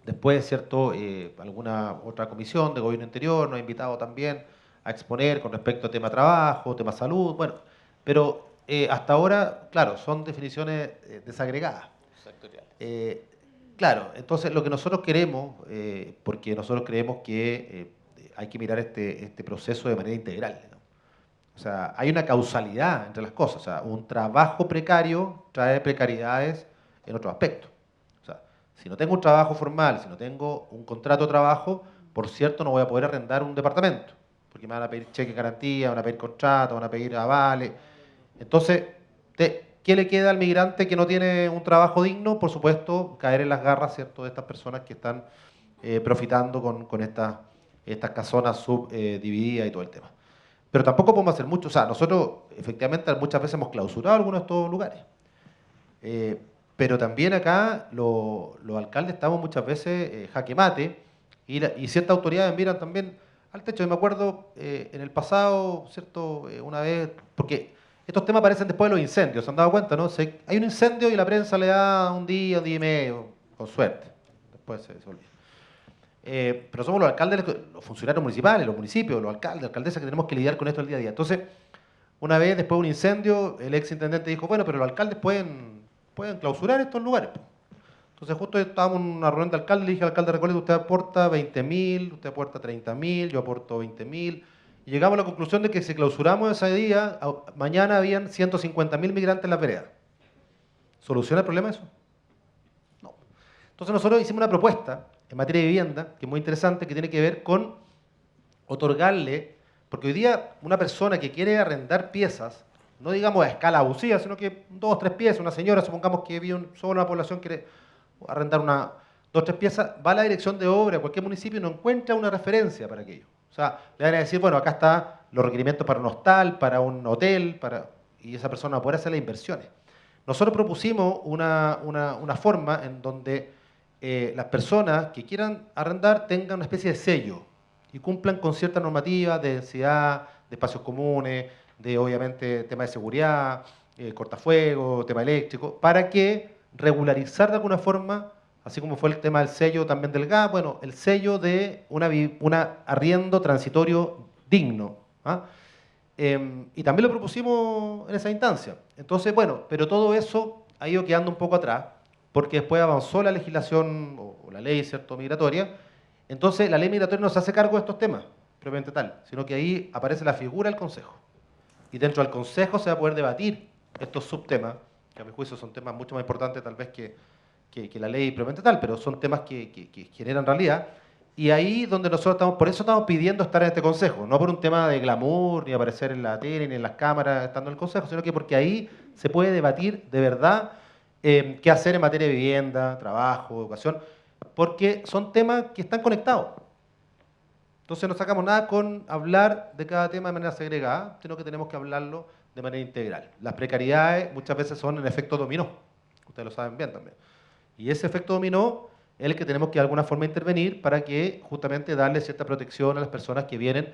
Speaker 9: Después, ¿cierto? Alguna otra comisión de gobierno interior nos ha invitado también a exponer con respecto a tema trabajo, tema salud, bueno, pero hasta ahora, claro, son definiciones desagregadas. Claro, entonces lo que nosotros queremos, porque nosotros creemos que hay que mirar este proceso de manera integral, ¿no? O sea, hay una causalidad entre las cosas. O sea, un trabajo precario trae precariedades en otros aspectos. O sea, si no tengo un trabajo formal, si no tengo un contrato de trabajo, por cierto, no voy a poder arrendar un departamento, porque me van a pedir cheque de garantía, van a pedir contrato, van a pedir avales. Entonces, ¿qué le queda al migrante que no tiene un trabajo digno? Por supuesto, caer en las garras, ¿cierto?, de estas personas que están profitando con estas casonas subdivididas y todo el tema. Pero tampoco podemos hacer mucho. O sea, nosotros efectivamente muchas veces hemos clausurado algunos de estos lugares. Pero también acá los alcaldes estamos muchas veces jaque mate, y ciertas autoridades miran también al techo. Yo me acuerdo en el pasado, ¿cierto?, una vez, porque estos temas aparecen después de los incendios, ¿se han dado cuenta, no? Hay un incendio y la prensa le da un día y medio, con suerte. Después se olvida. Pero somos los alcaldes, los funcionarios municipales, los municipios, los alcaldes, alcaldesas, que tenemos que lidiar con esto el día a día. Entonces, una vez después de un incendio, el ex intendente dijo, bueno, pero los alcaldes pueden clausurar estos lugares. Entonces, justo estábamos en una reunión de alcaldes, le dije al alcalde Recoleta, usted aporta 20.000, usted aporta 30.000, yo aporto 20.000. Y llegamos a la conclusión de que si clausuramos ese día, mañana habían 150.000 migrantes en la vereda. ¿Soluciona el problema eso? No. Entonces nosotros hicimos una propuesta en materia de vivienda, que es muy interesante, que tiene que ver con otorgarle, porque hoy día una persona que quiere arrendar piezas, no digamos a escala abusiva, sino que 2 o 3 piezas, una señora, supongamos que vive solo una población, quiere arrendar 2 o 3 piezas, va a la dirección de obra, a cualquier municipio, y no encuentra una referencia para aquello. O sea, le van a decir, bueno, acá están los requerimientos para un hostal, para un hotel, y esa persona va a poder hacer las inversiones. Nosotros propusimos una forma en donde las personas que quieran arrendar tengan una especie de sello y cumplan con cierta normativa de densidad, de espacios comunes, de obviamente tema de seguridad, cortafuego, tema eléctrico, para que regularizar de alguna forma, así como fue el tema del sello también del gas, bueno, el sello de un arriendo transitorio digno, ¿ah? Y también lo propusimos en esa instancia. Entonces, bueno, pero todo eso ha ido quedando un poco atrás, porque después avanzó la legislación o la ley, ¿cierto?, migratoria. Entonces, la ley migratoria no se hace cargo de estos temas, propiamente tal, sino que ahí aparece la figura del Consejo. Y dentro del Consejo se va a poder debatir estos subtemas, que a mi juicio son temas mucho más importantes tal vez que la ley propiamente tal, pero son temas que generan realidad. Y ahí donde nosotros estamos, por eso estamos pidiendo estar en este Consejo, no por un tema de glamour, ni aparecer en la tele, ni en las cámaras estando en el Consejo, sino que porque ahí se puede debatir de verdad qué hacer en materia de vivienda, trabajo, educación, porque son temas que están conectados. Entonces no sacamos nada con hablar de cada tema de manera segregada, sino que tenemos que hablarlo de manera integral. Las precariedades muchas veces son en efecto dominó, ustedes lo saben bien también. Y ese efecto dominó es el que tenemos que de alguna forma intervenir para que justamente darle cierta protección a las personas que vienen.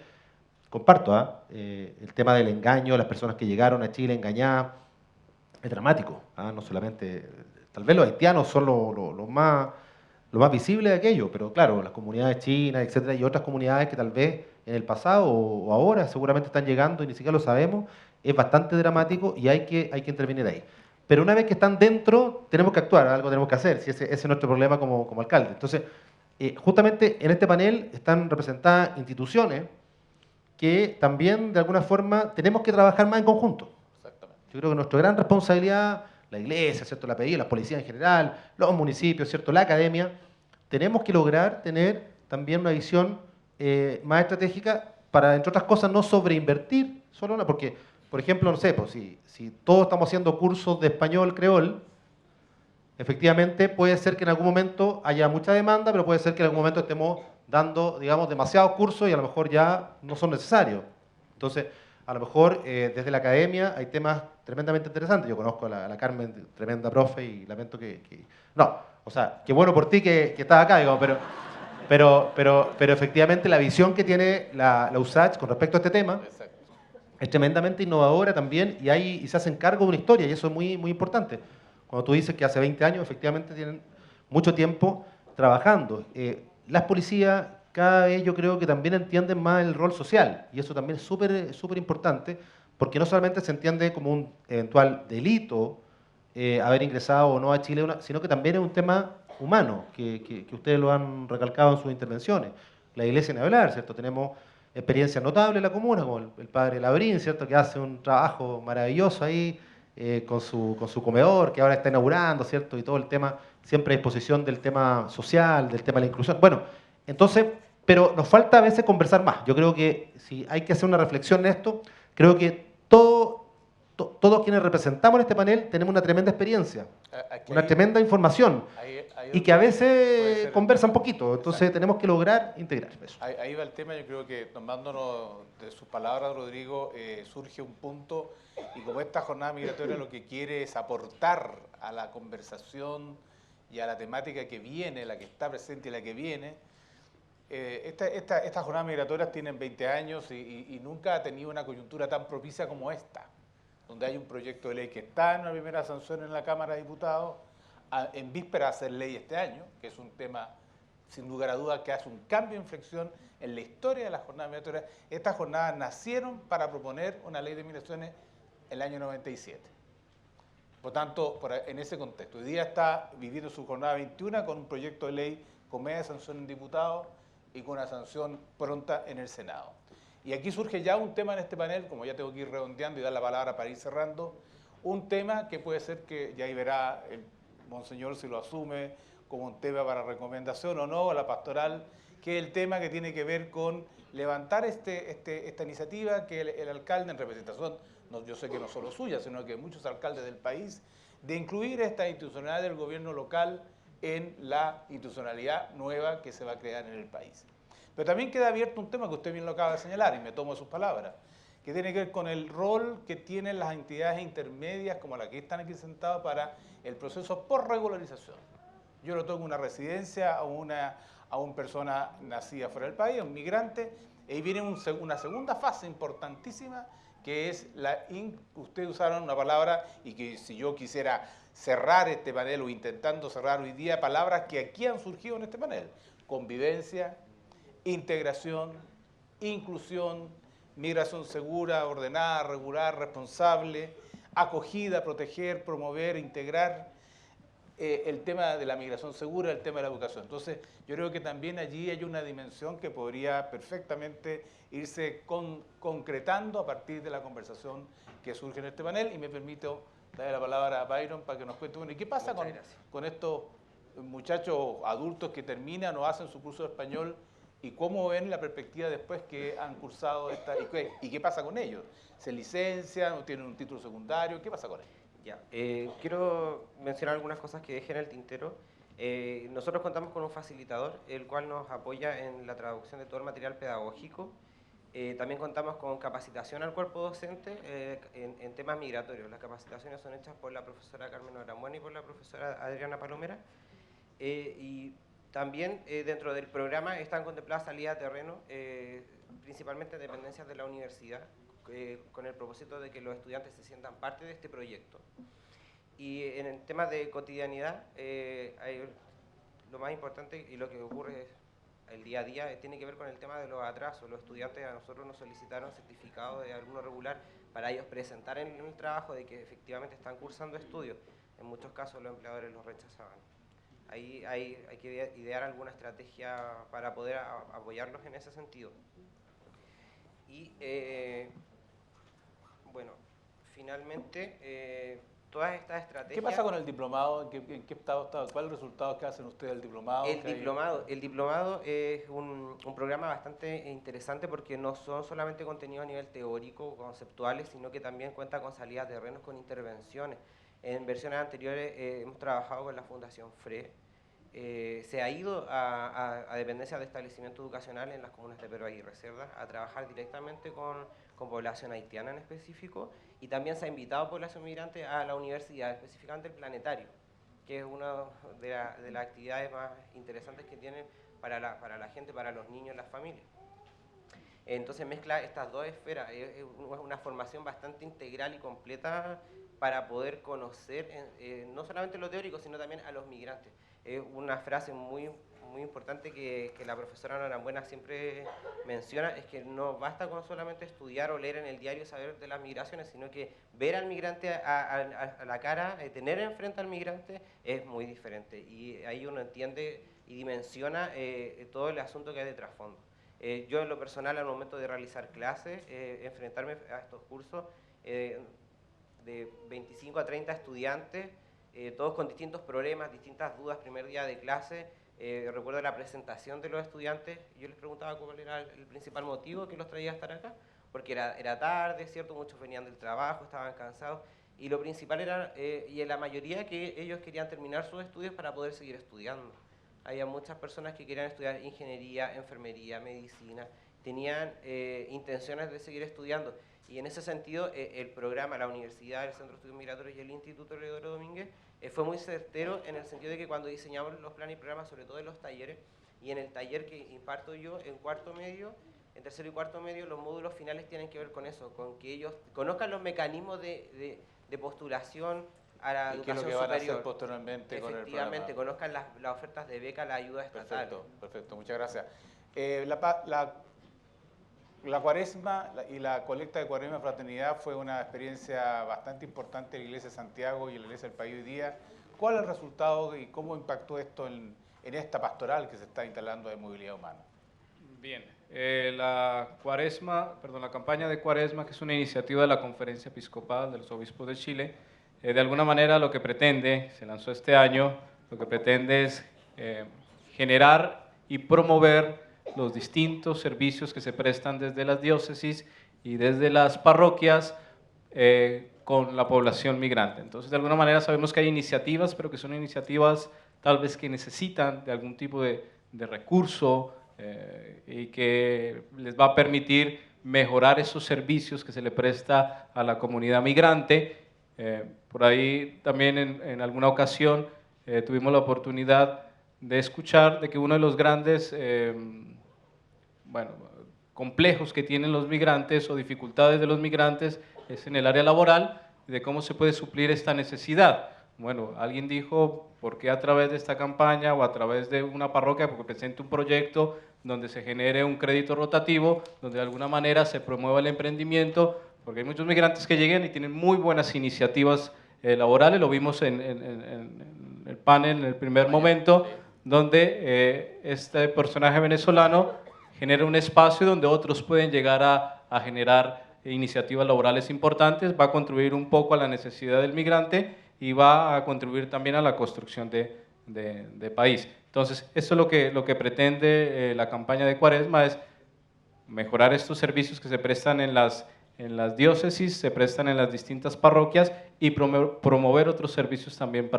Speaker 9: Comparto el tema del engaño, las personas que llegaron a Chile engañadas, es dramático. No solamente, tal vez los haitianos son lo más visible de aquello, pero claro, las comunidades chinas, etcétera, y otras comunidades que tal vez en el pasado o ahora, seguramente están llegando y ni siquiera lo sabemos, es bastante dramático y hay que intervenir ahí. Pero una vez que están dentro, tenemos que actuar, algo tenemos que hacer, si ese es nuestro problema como alcalde. Entonces, justamente en este panel están representadas instituciones que también, de alguna forma, tenemos que trabajar más en conjunto. Yo creo que nuestra gran responsabilidad, la iglesia, ¿cierto? La PDI, la policía en general, los municipios, ¿cierto? La academia, tenemos que lograr tener también una visión más estratégica para, entre otras cosas, no sobreinvertir solo una, porque, por ejemplo, no sé, pues, si todos estamos haciendo cursos de español creol, efectivamente puede ser que en algún momento haya mucha demanda, pero puede ser que en algún momento estemos dando, digamos, demasiados cursos y a lo mejor ya no son necesarios. Entonces, a lo mejor desde la academia hay temas tremendamente interesantes. Yo conozco a la Carmen, tremenda profe, y lamento no, o sea, qué bueno por ti que estás acá, digamos, pero efectivamente la visión que tiene la USACH con respecto a este tema es tremendamente innovadora también y se hacen cargo de una historia, y eso es muy, muy importante. Cuando tú dices que hace 20 años, efectivamente tienen mucho tiempo trabajando. Las policías cada vez yo creo que también entienden más el rol social, y eso también es súper importante, porque no solamente se entiende como un eventual delito haber ingresado o no a Chile, sino que también es un tema humano, que ustedes lo han recalcado en sus intervenciones. La iglesia, ni hablar, ¿cierto? Tenemos experiencias notables en la comuna, como el padre Labrín, ¿cierto? Que hace un trabajo maravilloso ahí, con su comedor, que ahora está inaugurando, ¿cierto? Y todo el tema, siempre a disposición del tema social, del tema de la inclusión. Bueno, entonces, pero nos falta a veces conversar más. Yo creo que si hay que hacer una reflexión en esto, creo que todos quienes representamos en este panel tenemos una tremenda experiencia, una tremenda información, y que a veces conversan poquito. Entonces tenemos que lograr integrar eso.
Speaker 8: Ahí va el tema. Yo creo que tomándonos de sus palabras, Rodrigo, surge un punto, y como esta jornada migratoria lo que quiere es aportar a la conversación y a la temática que viene, la que está presente y la que viene. Estas jornadas migratorias tienen 20 años y nunca ha tenido una coyuntura tan propicia como esta, donde hay un proyecto de ley que está en una primera sanción en la Cámara de Diputados, en víspera de hacer ley este año, que es un tema, sin lugar a dudas, que hace un cambio de inflexión en la historia de las jornadas migratorias. Estas jornadas nacieron para proponer una ley de migraciones en el año 97. Por tanto, en ese contexto, hoy día está viviendo su jornada 21 con un proyecto de ley con media sanción en diputados y con una sanción pronta en el Senado. Y aquí surge ya un tema en este panel, como ya tengo que ir redondeando y dar la palabra para ir cerrando, un tema que puede ser que ya ahí verá el monseñor si lo asume como un tema para recomendación o no a la pastoral, que es el tema que tiene que ver con levantar esta iniciativa que el alcalde, en representación, yo sé que no solo suya, sino que muchos alcaldes del país, de incluir esta institucionalidad del gobierno local en la institucionalidad nueva que se va a crear en el país. Pero también queda abierto un tema que usted bien lo acaba de señalar, y me tomo sus palabras, que tiene que ver con el rol que tienen las entidades intermedias, como las que están aquí sentadas, para el proceso por regularización. Yo lo tengo una residencia a una persona nacida fuera del país, a un migrante, y ahí viene una segunda fase importantísima, que es ustedes usaron una palabra, y que si yo quisiera cerrar este panel, o intentando cerrar hoy día, palabras que aquí han surgido en este panel: convivencia, integración, inclusión, migración segura, ordenada, regular, responsable, acogida, proteger, promover, integrar, el tema de la migración segura, el tema de la educación. Entonces, yo creo que también allí hay una dimensión que podría perfectamente irse concretando a partir de la conversación que surge en este panel, y me permito darle la palabra a Byron para que nos cuente, bueno, ¿y qué pasa con estos muchachos adultos que terminan o hacen su curso de español? ¿Y cómo ven la perspectiva después que han cursado y qué pasa con ellos? ¿Se licencian o tienen un título secundario? ¿Qué pasa con ellos?
Speaker 13: Ya, quiero mencionar algunas cosas que dejé en el tintero. Nosotros contamos con un facilitador, el cual nos apoya en la traducción de todo el material pedagógico. También contamos con capacitación al cuerpo docente en temas migratorios. Las capacitaciones son hechas por la profesora Carmen Norambuena y por la profesora Adriana Palomera. Y también dentro del programa están contempladas salidas a terreno, principalmente en dependencias de la universidad, con el propósito de que los estudiantes se sientan parte de este proyecto. Y en el tema de cotidianidad, lo más importante y lo que ocurre el día a día tiene que ver con el tema de los atrasos. Los estudiantes a nosotros nos solicitaron certificado de alumno regular para ellos presentar en el trabajo de que efectivamente están cursando estudios. En muchos casos los empleadores los rechazaban. Ahí hay que idear alguna estrategia para poder apoyarlos en ese sentido. Y bueno, finalmente todas estas estrategias...
Speaker 8: ¿Qué pasa con el diplomado? ¿En qué estado está? ¿Cuáles resultados que hacen ustedes del diplomado?
Speaker 13: El diplomado es un programa bastante interesante porque no son solamente contenidos a nivel teórico o conceptuales, sino que también cuenta con salidas de terrenos, con intervenciones. En versiones anteriores hemos trabajado con la Fundación FRE. Se ha ido a dependencias de establecimiento educacional en las comunas de Pero Aguirre Cerda a trabajar directamente con población haitiana en específico, y también se ha invitado a población migrante a la universidad, específicamente el planetario, que es una de las actividades más interesantes que tienen para la gente, para los niños, las familias. Entonces mezcla estas dos esferas, es una formación bastante integral y completa para poder conocer no solamente lo teórico, sino también a los migrantes. Una frase muy importante que la profesora Norambuena siempre menciona es que no basta con solamente estudiar o leer en el diario saber de las migraciones, sino que ver al migrante a la cara, tener enfrente al migrante es muy diferente, y ahí uno entiende y dimensiona todo el asunto que hay de trasfondo. Yo en lo personal, al momento de realizar clases, enfrentarme a estos cursos de 25 a 30 estudiantes, todos con distintos problemas, distintas dudas, primer día de clase. Recuerdo la presentación de los estudiantes, yo les preguntaba cuál era el principal motivo que los traía a estar acá, porque era tarde, ¿cierto? Muchos venían del trabajo, estaban cansados, y lo principal era, y en la mayoría, que ellos querían terminar sus estudios para poder seguir estudiando. Había muchas personas que querían estudiar ingeniería, enfermería, medicina, tenían intenciones de seguir estudiando, y en ese sentido el programa, la universidad, el Centro de Estudios Migratorios y el Instituto Leodoro Domínguez fue muy certero en el sentido de que cuando diseñamos los planes y programas, sobre todo en los talleres, y en el taller que imparto yo en cuarto medio, en tercero y cuarto medio, los módulos finales tienen que ver con eso, con que ellos conozcan los mecanismos de postulación a la educación superior. ¿Qué es lo que van a hacer
Speaker 8: posteriormente con el programa?
Speaker 13: Efectivamente, conozcan las ofertas de beca, la ayuda estatal.
Speaker 8: Perfecto, muchas gracias. La cuaresma y la colecta de cuaresma fraternidad fue una experiencia bastante importante en la Iglesia de Santiago y en la Iglesia del País hoy día. ¿Cuál es el resultado y cómo impactó esto en esta pastoral que se está instalando de movilidad humana?
Speaker 12: Bien, la campaña de cuaresma, que es una iniciativa de la Conferencia Episcopal de los Obispos de Chile, de alguna manera lo que pretende, se lanzó este año, lo que pretende es generar y promover los distintos servicios que se prestan desde las diócesis y desde las parroquias con la población migrante. Entonces, de alguna manera sabemos que hay iniciativas, pero que son iniciativas tal vez que necesitan de algún tipo de recurso y que les va a permitir mejorar esos servicios que se le presta a la comunidad migrante. Por ahí también en alguna ocasión tuvimos la oportunidad de escuchar de que uno de los grandes complejos que tienen los migrantes o dificultades de los migrantes es en el área laboral, de cómo se puede suplir esta necesidad. Bueno, alguien dijo, ¿por qué a través de esta campaña o a través de una parroquia? Porque presente un proyecto donde se genere un crédito rotativo, donde de alguna manera se promueva el emprendimiento, porque hay muchos migrantes que llegan y tienen muy buenas iniciativas laborales, lo vimos en el panel en el primer momento, donde este personaje venezolano genera un espacio donde otros pueden llegar a generar iniciativas laborales importantes, va a contribuir un poco a la necesidad del migrante y va a contribuir también a la construcción de país. Entonces, esto es lo que pretende la campaña de Cuaresma, es mejorar estos servicios que se prestan en las diócesis, se prestan en las distintas parroquias y promover otros servicios también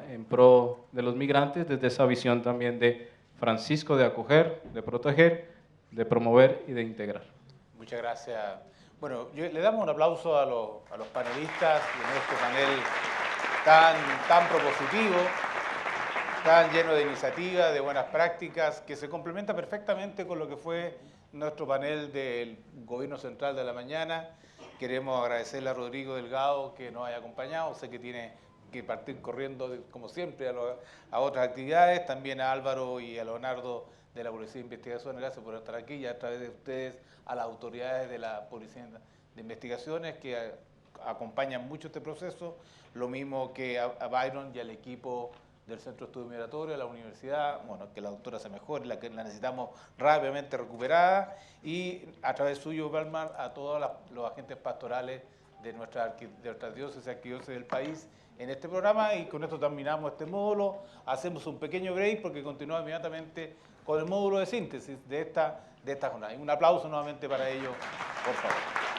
Speaker 12: en pro de los migrantes, desde esa visión también de Francisco de acoger, de proteger, de promover y de integrar.
Speaker 8: Muchas gracias. Bueno, le damos un aplauso a los panelistas en este panel tan propositivo, tan lleno de iniciativas, de buenas prácticas, que se complementa perfectamente con lo que fue nuestro panel del Gobierno Central de la mañana. Queremos agradecerle a Rodrigo Delgado que nos haya acompañado, sé que tiene que partir corriendo como siempre a otras actividades, también a Álvaro y a Leonardo de la Policía de Investigaciones, gracias por estar aquí, y a través de ustedes a las autoridades de la Policía de Investigaciones que acompañan mucho este proceso, lo mismo que a Byron y al equipo del Centro de Estudios Migratorios, a la universidad, bueno, que la doctora se mejore, la que la necesitamos rápidamente recuperada, y a través suyo, Balmar, a todos los agentes pastorales de nuestras diócesis, arquidiócesis del país en este programa. Y con esto terminamos este módulo, hacemos un pequeño break porque continuamos inmediatamente con el módulo de síntesis de esta jornada. Y un aplauso nuevamente para ellos, por favor.